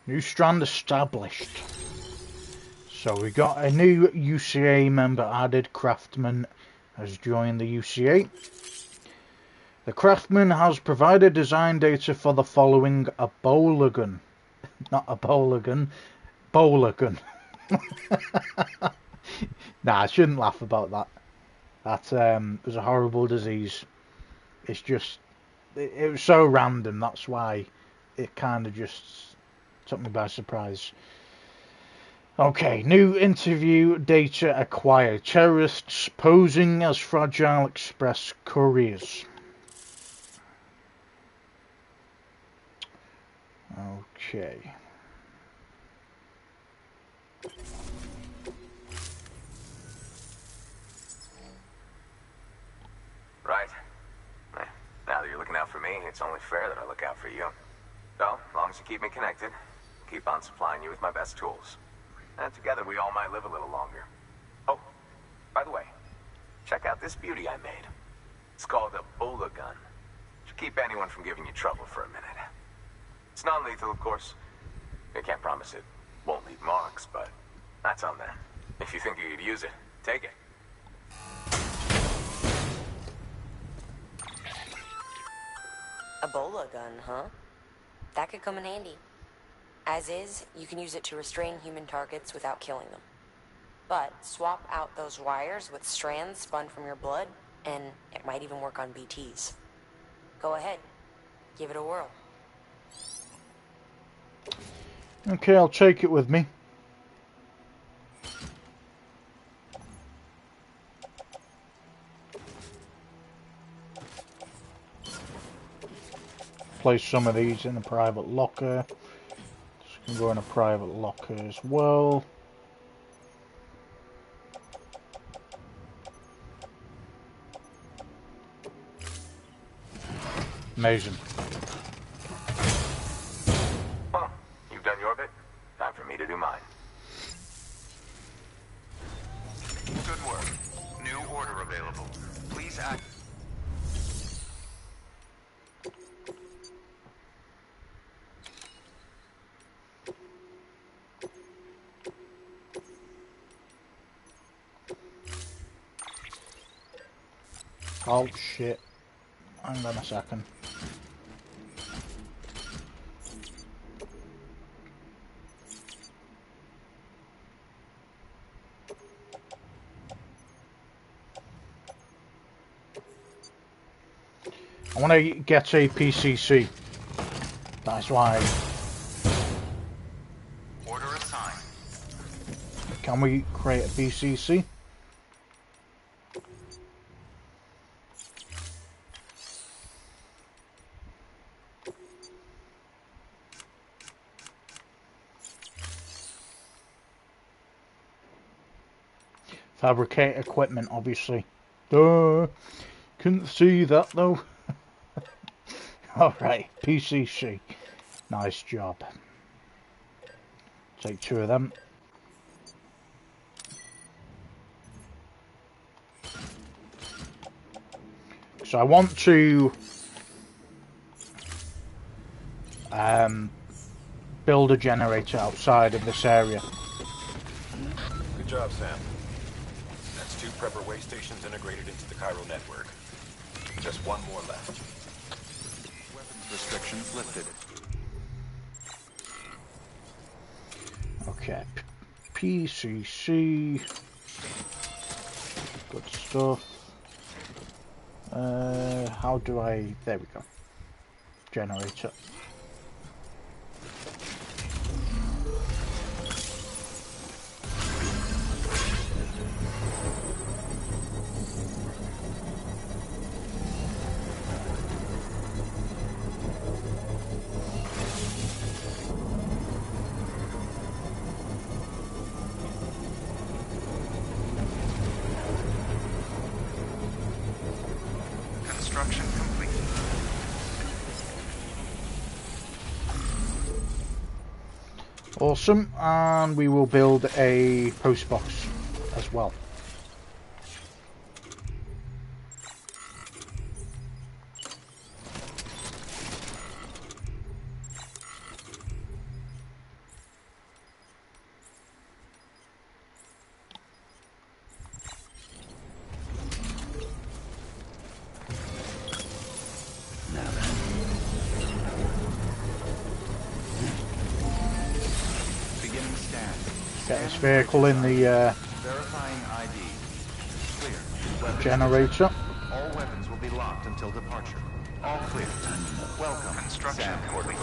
New strand established. So we got a new UCA member added. Craftman has joined the UCA. The Craftman has provided design data for the following: a bowler gun. Not a bowler gun. Bowler gun. Nah, I shouldn't laugh about that. That was a horrible disease. It's just... It was so random, that's why it kind of just took me by surprise. Okay, new interview data acquired. Terrorists posing as Fragile Express couriers. Okay. Right. Now that you're looking out for me, it's only fair that I look out for you. So, as long as you keep me connected, I'll keep on supplying you with my best tools. And together we all might live a little longer. Oh, by the way, check out this beauty I made. It's called a Bola gun. Should keep anyone from giving you trouble for a minute. It's non-lethal, of course. They can't promise it won't leave marks, but that's on them. If you think you could use it, take it. A Bola gun, huh? That could come in handy. As is, you can use it to restrain human targets without killing them. But swap out those wires with strands spun from your blood, and it might even work on BTs. Go ahead. Give it a whirl. Okay, I'll take it with me. Place some of these in a private locker. This can go in a private locker as well. Amazing. Well, you've done your bit. Time for me to do mine. Good work. New order available. Please act. Oh shit. Hang on a second. I want to get a PCC. That's why. Order assigned. Can we create a PCC? Fabricate equipment, obviously. Duh. Couldn't see that though. Alright, PCC. Nice job. Take 2 of them. So I want to build a generator outside of this area. Good job, Sam. That's 2 prepper way stations integrated into the Cairo network. Just 1 more left. Weapons restrictions lifted. Okay, PCC. Good stuff. How do I... There we go. Generator. Construction complete. Awesome, and we will build a post box as well. Beginning scan. Get this vehicle in the Verifying ID. Clear. Weapons generator. All weapons will be locked until departure. All clear. Welcome. Construction complete.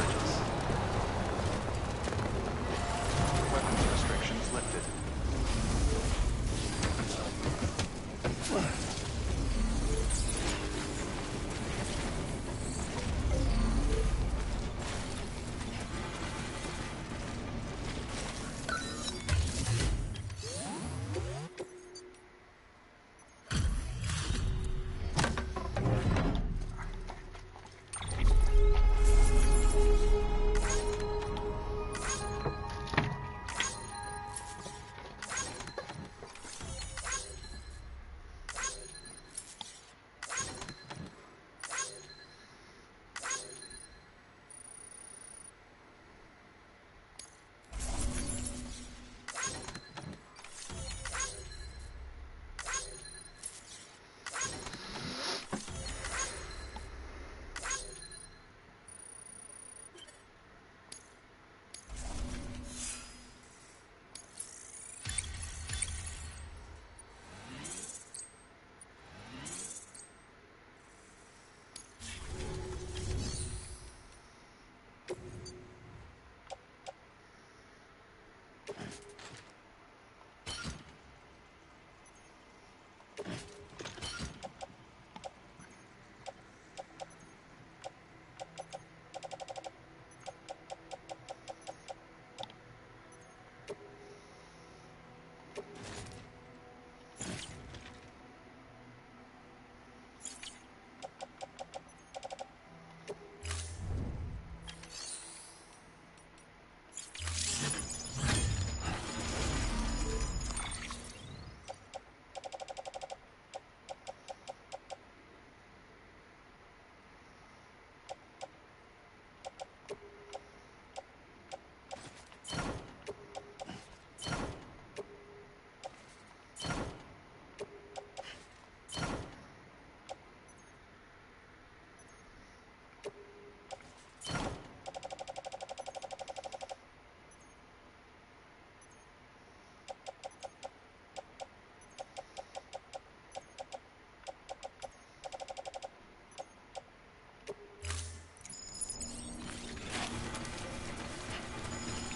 Weapons restrictions lifted.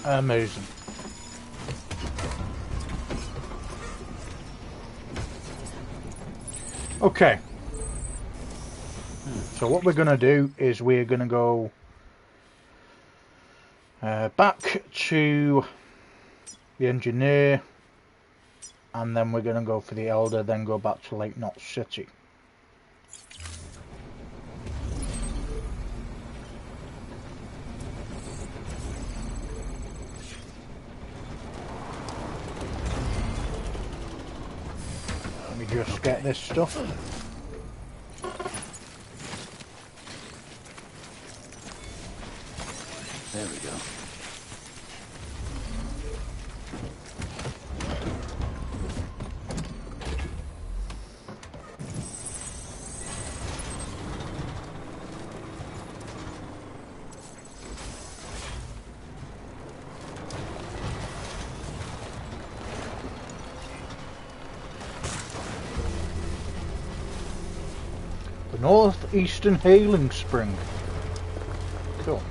Amazing. Okay. So what we're going to do is we're going to go back to the engineer, and then we're going to go for the elder, then go back to Lake Knot City. Let me just get this stuff. There we go. The Northeastern Hailing Spring. Cool.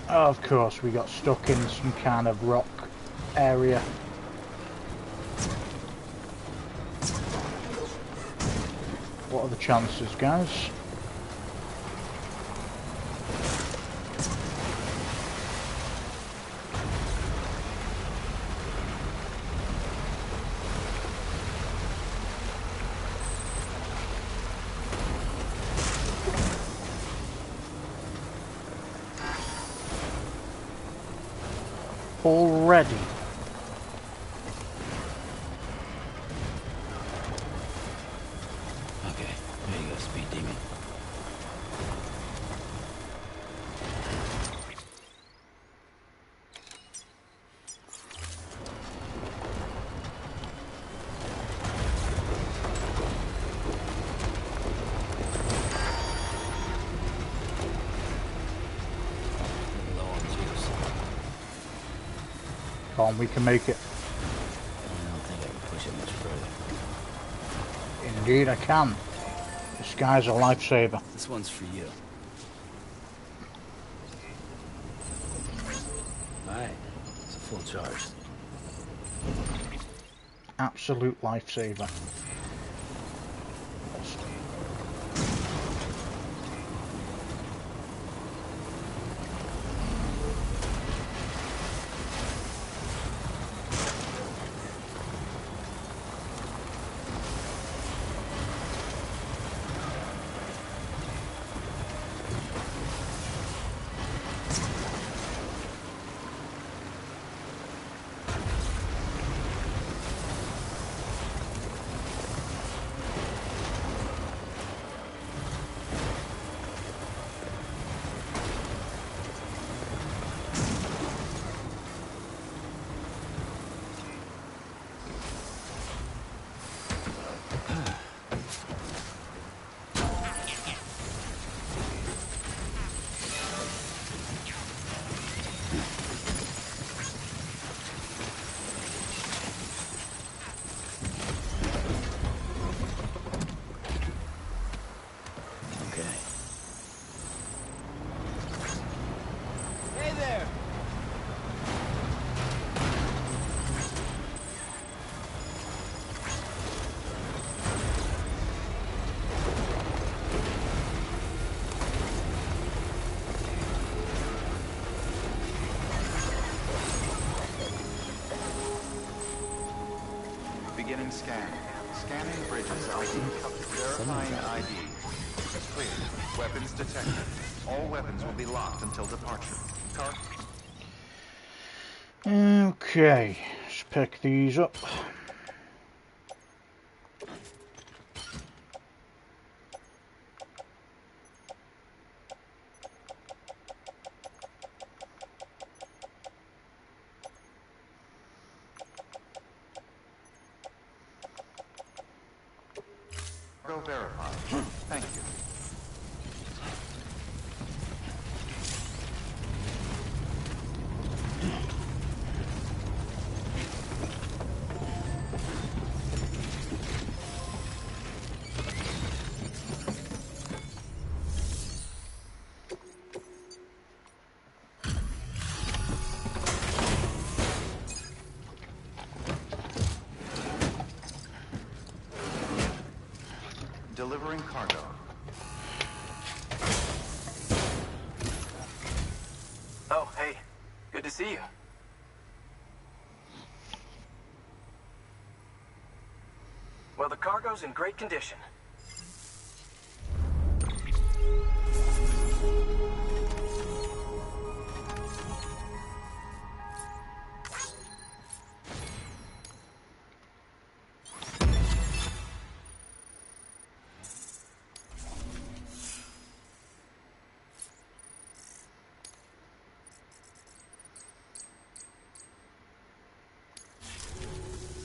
Of course, we got stuck in some kind of rock area. What are the chances, guys? Already. Okay, there you go, Speed Demon. Low on juice. Come on, we can make it. I don't think I can push it much further. Indeed, I can. The sky's a lifesaver. This one's for you. Alright, it's a full charge. Absolute lifesaver. Okay. Hey there! Beginning scan. Scanning bridges ID. Verifying ID. Clear. Weapons detected. All weapons will be locked until departure. Okay, let's pick these up. Cargo verified. Thank you. Delivering cargo. Oh, hey. Good to see you. Well, the cargo's in great condition.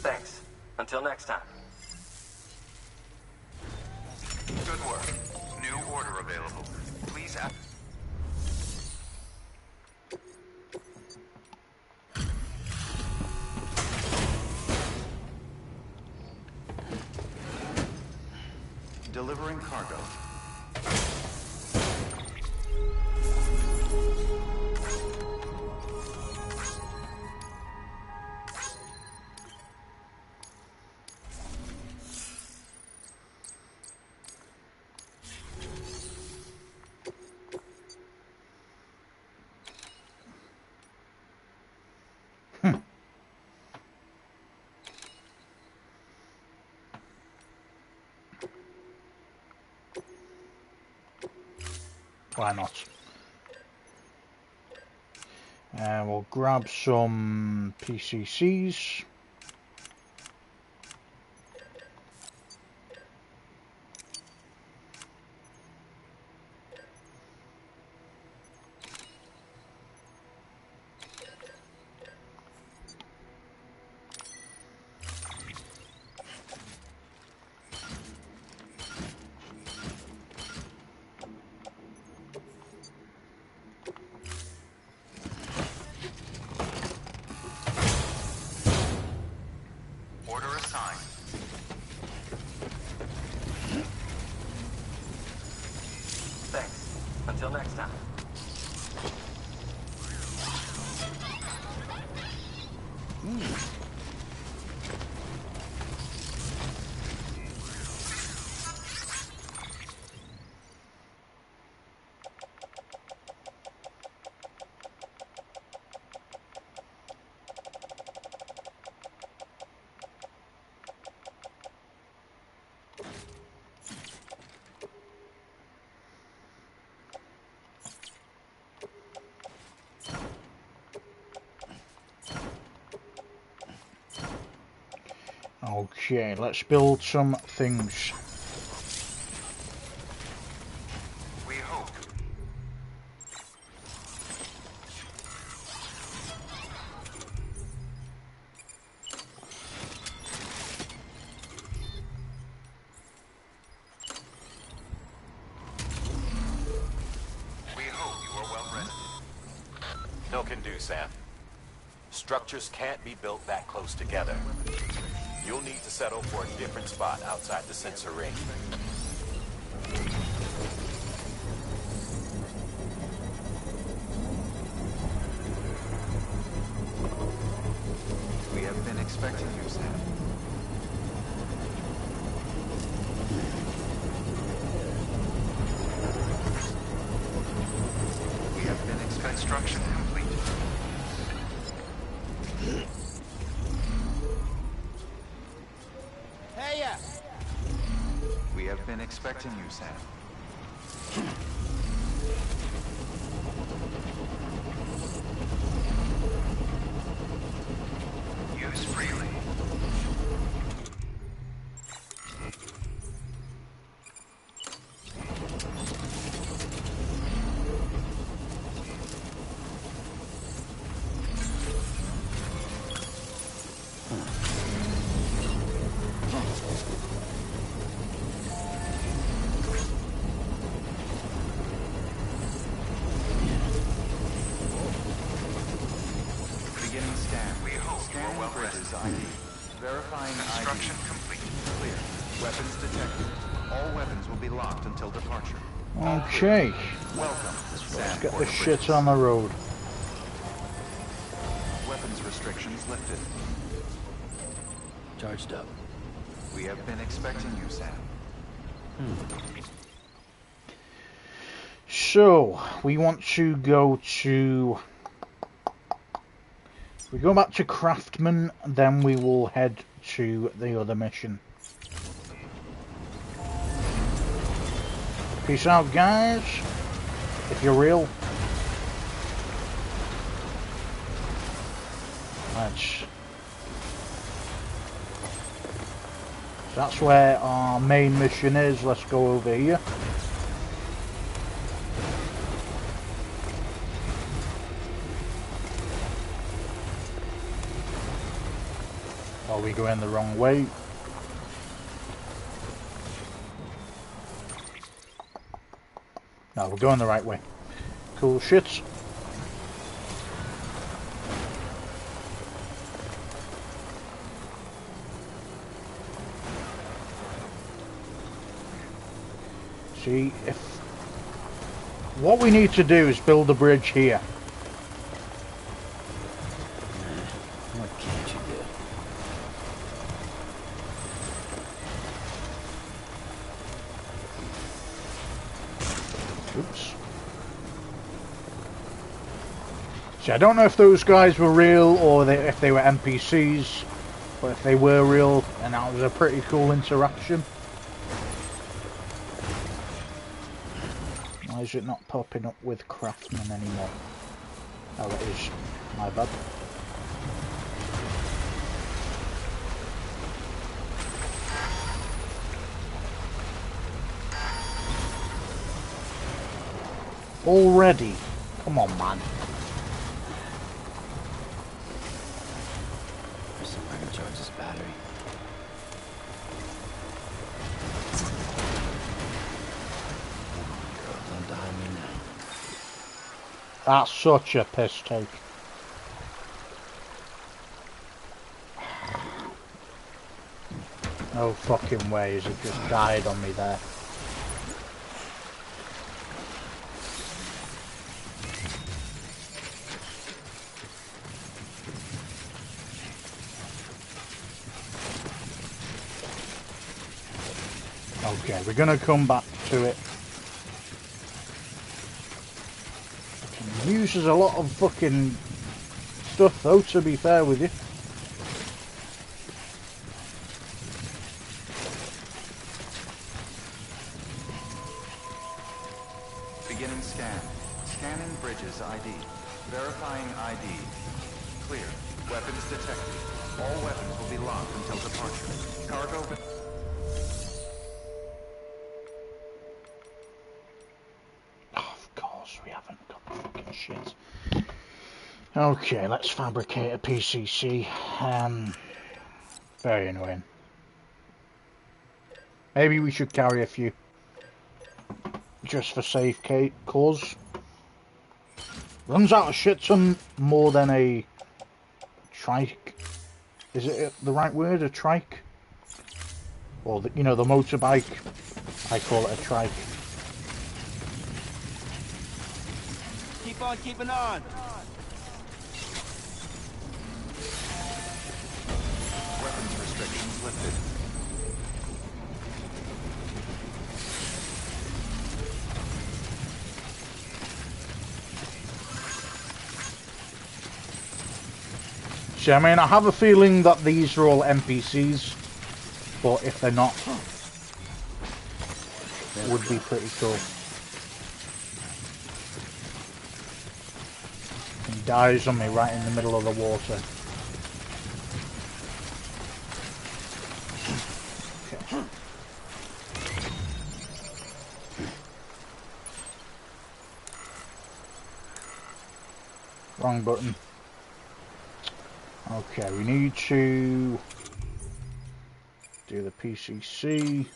Thanks. Until next time. Good work. New order available. Please act. Delivering cargo. Why not? We'll grab some PCCs. Order assigned. Thanks. Until next time. Okay, let's build some things. We hope. We hope you are well rested. No can do, Sam. Structures can't be built that close together. You'll need to settle for a different spot outside the sensor ring. We have been expecting you, Sam. We have been expecting construction complete. Hey, yeah. We have been expecting you, Sam. Use freely. Scanning well bridges ID. Verifying Construction ID. complete. Clear. Weapons detected. All weapons will be locked until departure. Okay, Welcome, Sam. let's get for this the shit bridges. on the road. Weapons restrictions lifted. Charged up. We have been expecting you, Sam. So, we want to go to... We go back to Craftman, then we will head to the other mission. Peace out, guys. If you're real. That's where our main mission is. Let's go over here. Are we going the wrong way? No, we're going the right way. Cool shit. See, if... What we need to do is build a bridge here. What can't you do? Oops. See, I don't know if those guys were real or if they were NPCs, but if they were real, then that was a pretty cool interaction. Why is it not popping up with Craftman anymore? Oh, it is. My bad. Already? Come on, man. There's somewhere to charge this battery. Girl, don't die on me now. That's such a piss take. No fucking ways, it just died on me there. Okay, we're gonna come back to it. It uses a lot of fucking stuff though, to be fair with you. Beginning scan. Scanning bridges ID. Verifying ID. Clear. Weapons detected. All weapons will be locked until departure. Cargo... Of course, we haven't got the fucking shit. Okay, let's fabricate a PCC. Very annoying. Maybe we should carry a few. Just for safe cause. Runs out of shit ton more than a trike. Is it the right word? A trike? Or, the, you know, the motorbike. I call it a trike. Keep on keeping on. Weapons restrictions lifted. See, I mean, I have a feeling that these are all NPCs, but if they're not, it would be pretty cool. He dies on me right in the middle of the water. Wrong button. Okay, we need to do the PCC.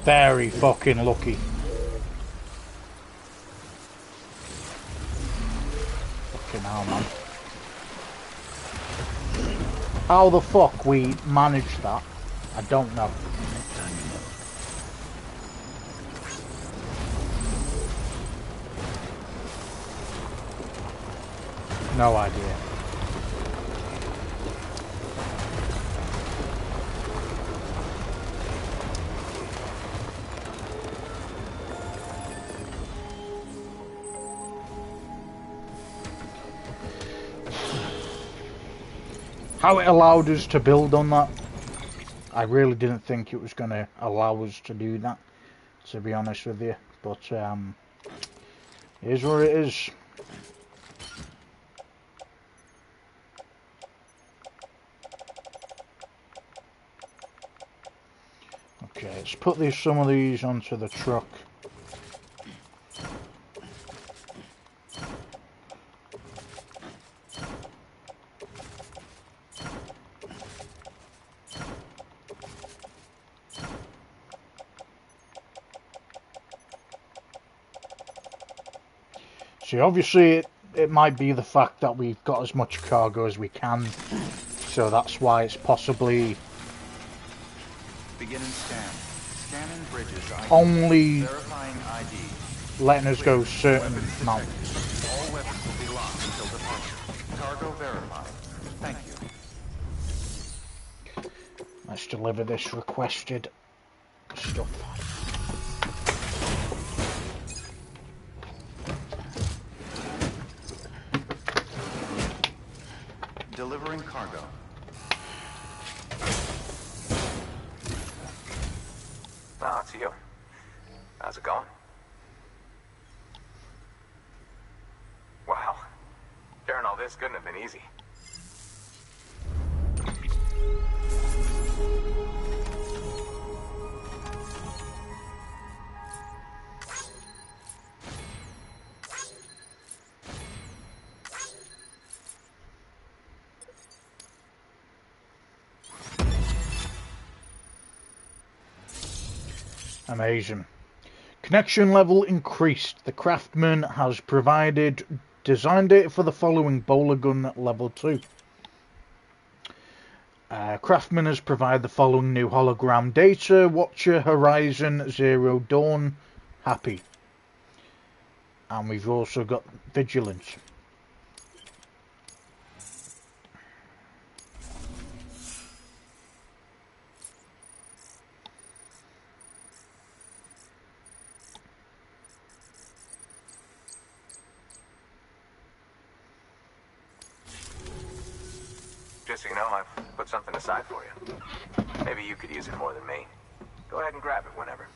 very fucking lucky. Fucking hell, man. How the fuck we managed that, I don't know. No idea. How it allowed us to build on that, I really didn't think it was going to allow us to do that, to be honest with you. But it is what it is. Okay, let's put some of these onto the truck. See, obviously it might be the fact that we've got as much cargo as we can, so that's why it's possibly Beginning scan. Scanning bridges ID. only Verifying ID. letting us go certain Weapons amount. detected. All weapons will be locked until departure. Cargo verified. Thank you. Let's deliver this requested stuff. Delivering cargo. Ah, it's you. How's it going? Wow. Carrying all this couldn't have been easy. Amazing. Connection level increased. The craftsman has designed it for the following bowler gun level 2. Craftsman has provided the following new hologram data: Watcher, Horizon, Zero Dawn, Happy. And we've also got Vigilance. Just so you know, I've put something aside for you. Maybe you could use it more than me. Go ahead and grab it whenever.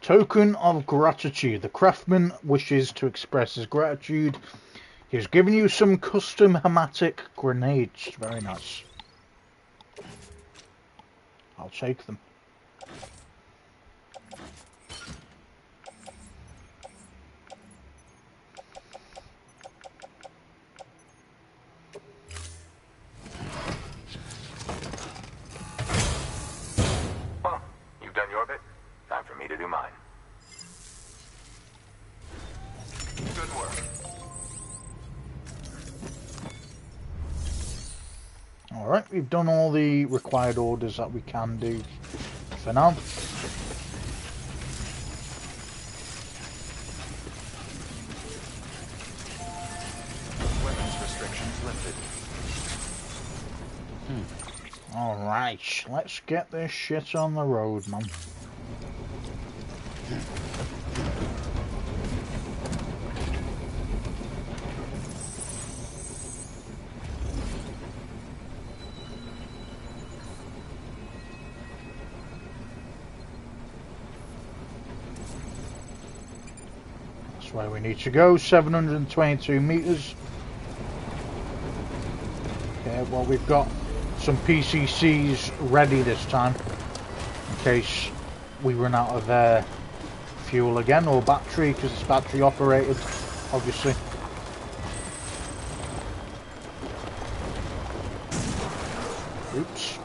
Token of gratitude. The craftsman wishes to express his gratitude. He has given you some custom hematic grenades. Very nice. I'll take them. Well, you've done your bit. Time for me to do mine. Good work. Alright, we've done all the required orders that we can do for now. Weapons restrictions lifted. Alright, let's get this shit on the road, man. Where we need to go, 722 meters. Okay, well, we've got some PCCs ready this time in case we run out of fuel again, or battery, because it's battery operated, obviously. Oops.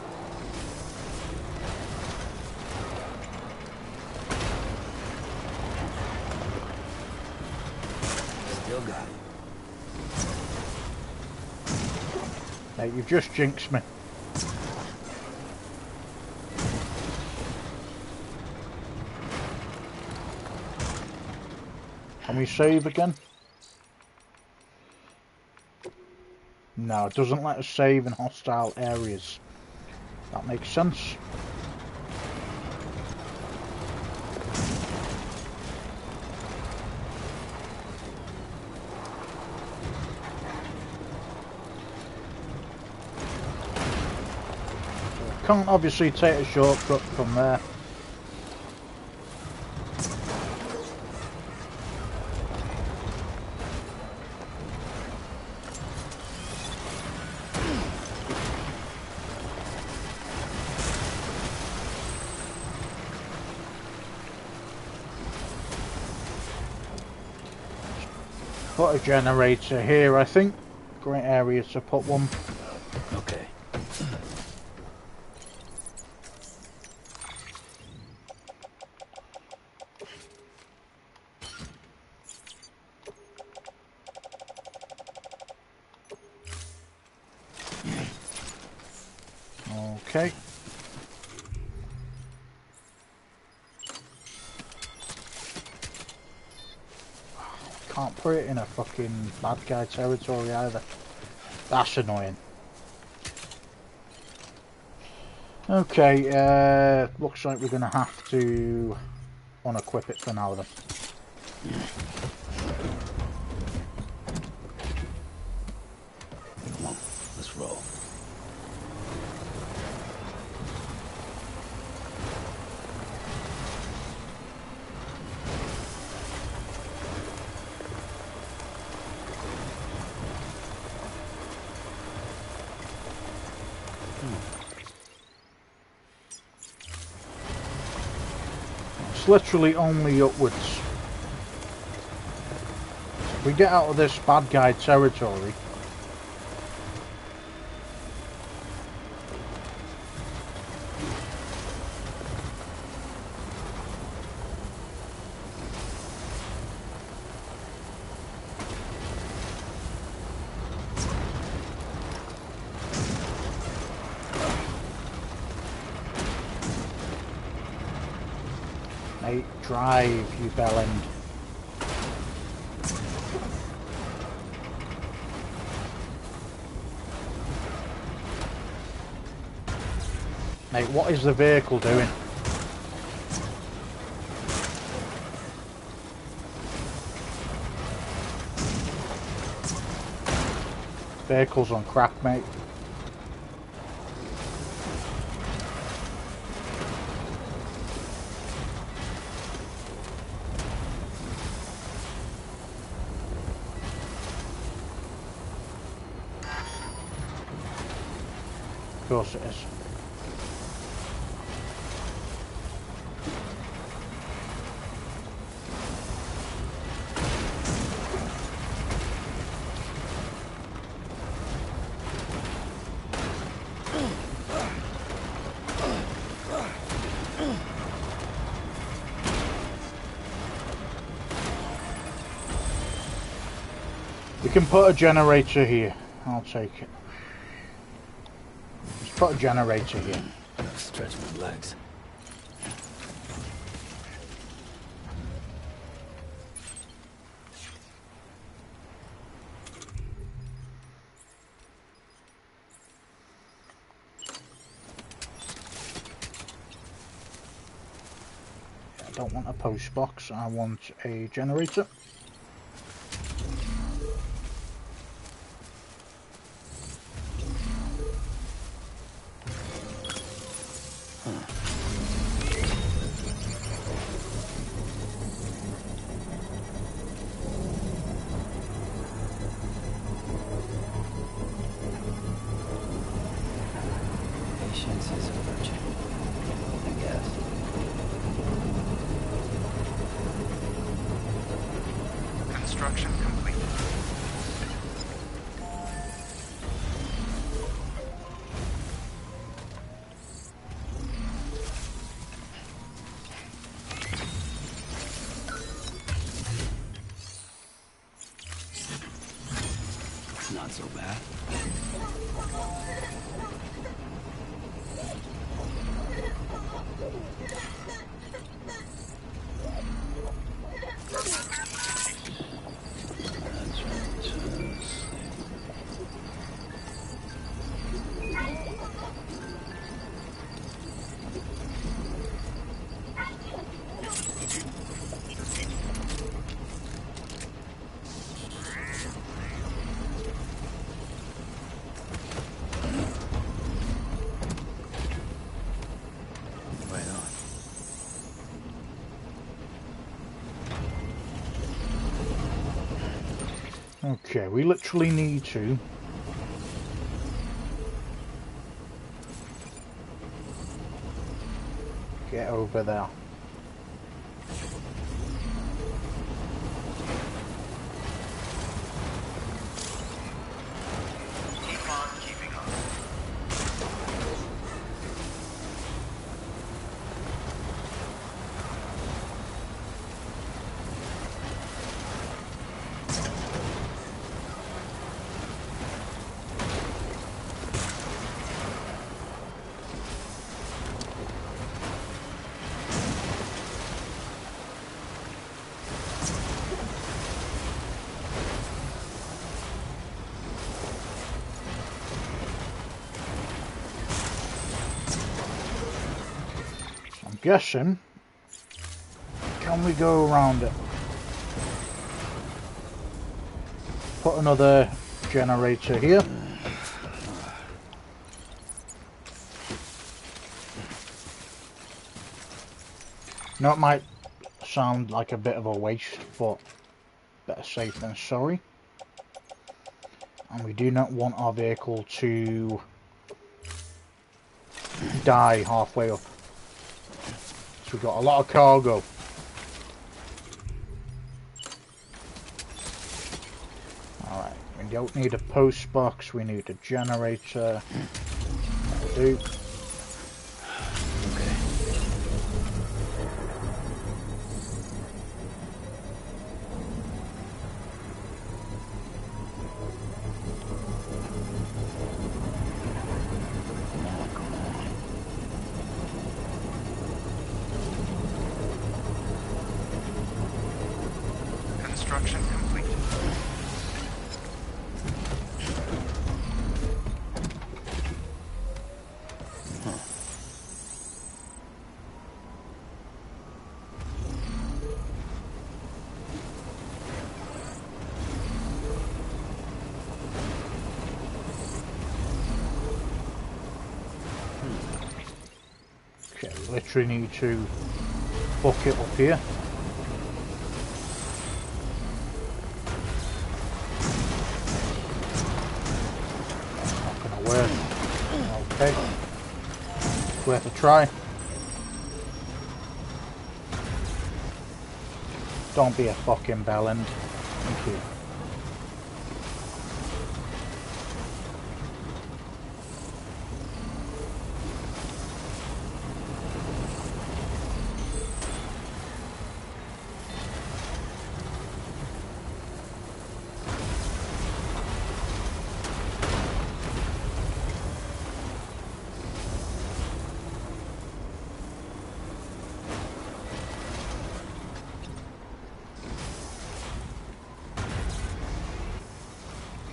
Still got it. Mate, you've just jinxed me. Can we save again? No, it doesn't let us save in hostile areas. That makes sense. Can't obviously take a shortcut from there. Put a generator here, I think. Great area to put one. Okay. Okay. Can't put it in a fucking bad guy territory either. That's annoying. Okay, looks like we're gonna have to unequip it for now then. Come on, let's roll. It's literally only upwards. If we get out of this bad guy territory, mate, drive, you bellend. Mate, what is the vehicle doing? Vehicle's on crack, mate. Of course it is. We can put a generator here. I'll take it. Let's put a generator here. Stretch my legs. I don't want a post box, I want a generator. Patience is a virtue, I guess. Not so bad. Okay, we literally need to get over there. Keep on keeping on. I'm guessing, can we go around it? Put another generator here. Now it might sound like a bit of a waste, but better safe than sorry. And we do not want our vehicle to die halfway up. So we've got a lot of cargo. Alright, we don't need a post box, we need a generator. That'll do. Construction complete. Okay, we literally need to book it up here. Not gonna work. Okay. Worth a try. Don't be a fucking bellend. Thank you.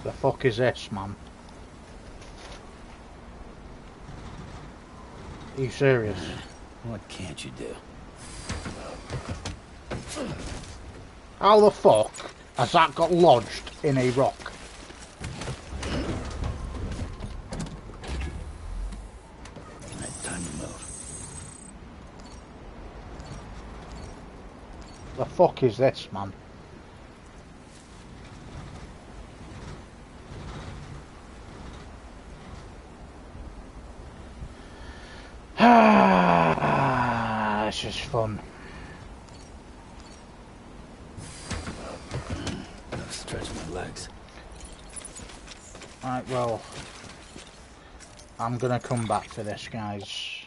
The fuck is this, man? Are you serious? What can't you do? How the fuck has that got lodged in a rock? Right, time to move. The fuck is this, man? This is fun. Gotta stretch my legs. Right, well, I'm gonna come back to this, guys.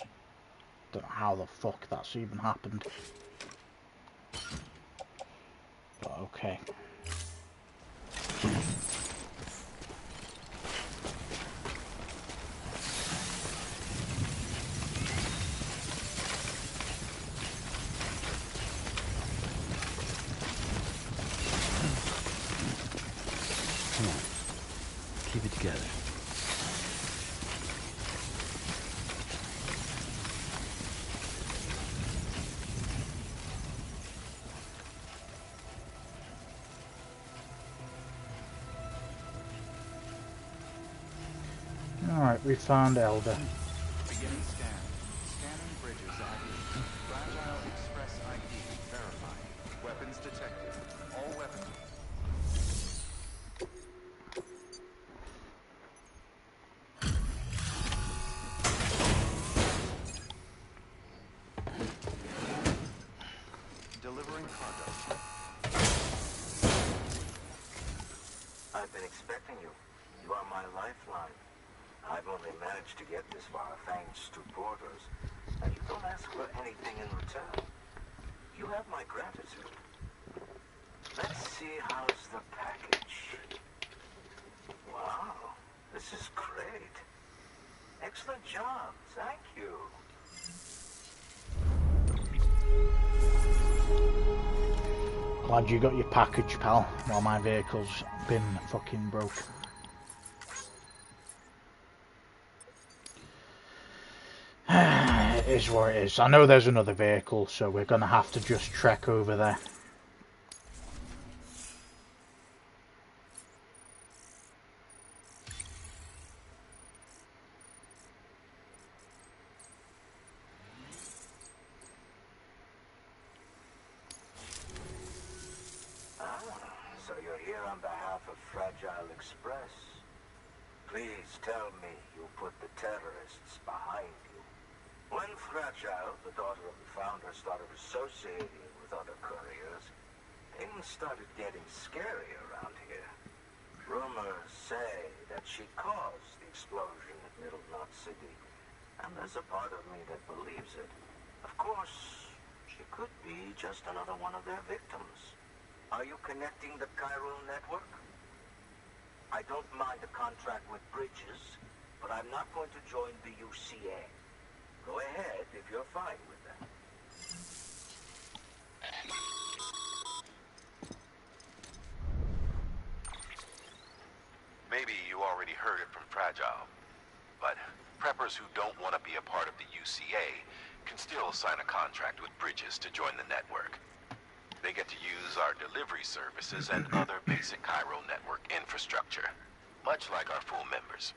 Don't know how the fuck that's even happened. But okay. Come on. Keep it together. Alright, we found Elder. Beginning scan. Scanning bridges ID. Fragile Express ID verified. Weapons detected. All weapons. Delivering cargo. I've been expecting you. You are my lifeline. I've only managed to get this far thanks to porters, and you don't ask for anything in return. You have my gratitude. Let's see, how's the package? Wow, this is great. Excellent job, thank you. Glad you got your package, pal, while my vehicle's been fucking broke. It is what it is. I know there's another vehicle, so we're gonna have to just trek over there. So you're here on behalf of Fragile Express. Please tell me you put the terrorists behind you. When Fragile, the daughter of the founder, started associating with other couriers, things started getting scary around here. Rumors say that she caused the explosion at Middle Knot City, and there's a part of me that believes it. Of course, she could be just another one of their victims. Are you connecting the chiral network? I don't mind a contract with Bridges, but I'm not going to join the UCA. Go ahead if you're fine with that. Maybe you already heard it from Fragile, but preppers who don't want to be a part of the UCA can still sign a contract with Bridges to join the network. They get to use our delivery services and other basic chiral network infrastructure, much like our full members.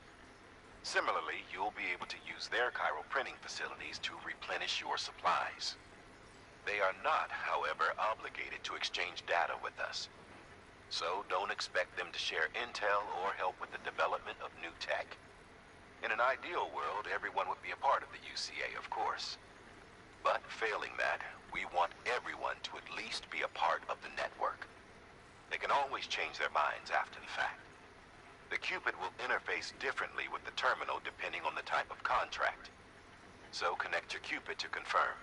Similarly, you'll be able to use their chiral printing facilities to replenish your supplies. They are not, however, obligated to exchange data with us. So don't expect them to share intel or help with the development of new tech. In an ideal world, everyone would be a part of the UCA, of course. But failing that, we want everyone to at least be a part of the network. They can always change their minds after the fact. The Cupid will interface differently with the terminal depending on the type of contract. So connect your Cupid to confirm.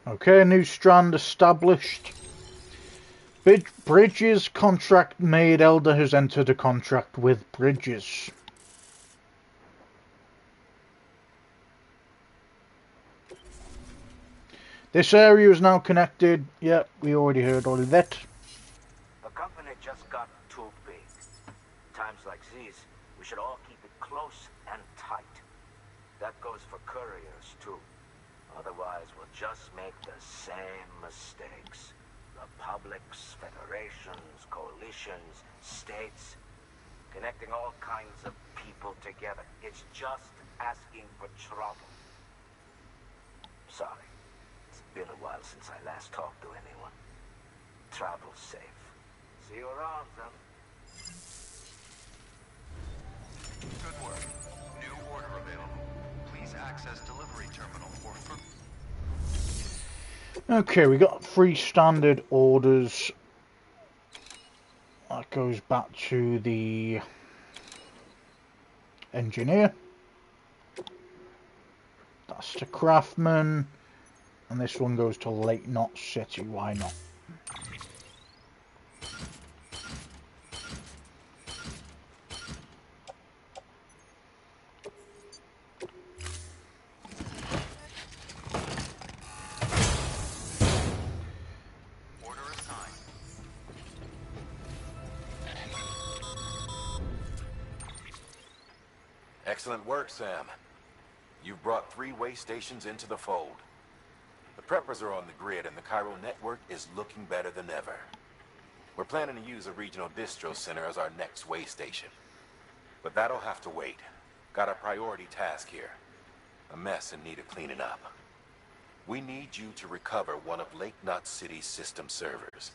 Okay, new strand established. Bridges contract made. Elder has entered a contract with Bridges. This area is now connected. Yep, we already heard all of that. The company just got too big. Times like these, we should all keep it close and tight. That goes for couriers, too. Otherwise, we'll just make the same mistakes. Republics, federations, coalitions, states, connecting all kinds of people together. It's just asking for trouble. Sorry. It's been a while since I last talked to anyone. Travel safe. See you around, then. Good work. New order available. Please access delivery terminal for Okay, we got 3 standard orders. That goes back to the engineer. That's to craftsman. And this one goes to Lake Knot City. Why not? Order assigned. Excellent work, Sam. You've brought 3 way stations into the fold. The preppers are on the grid and the Cairo network is looking better than ever. We're planning to use a regional distro center as our next way station. But that'll have to wait. Got a priority task here. A mess in need of cleaning up. We need you to recover one of Lake Knot City's system servers.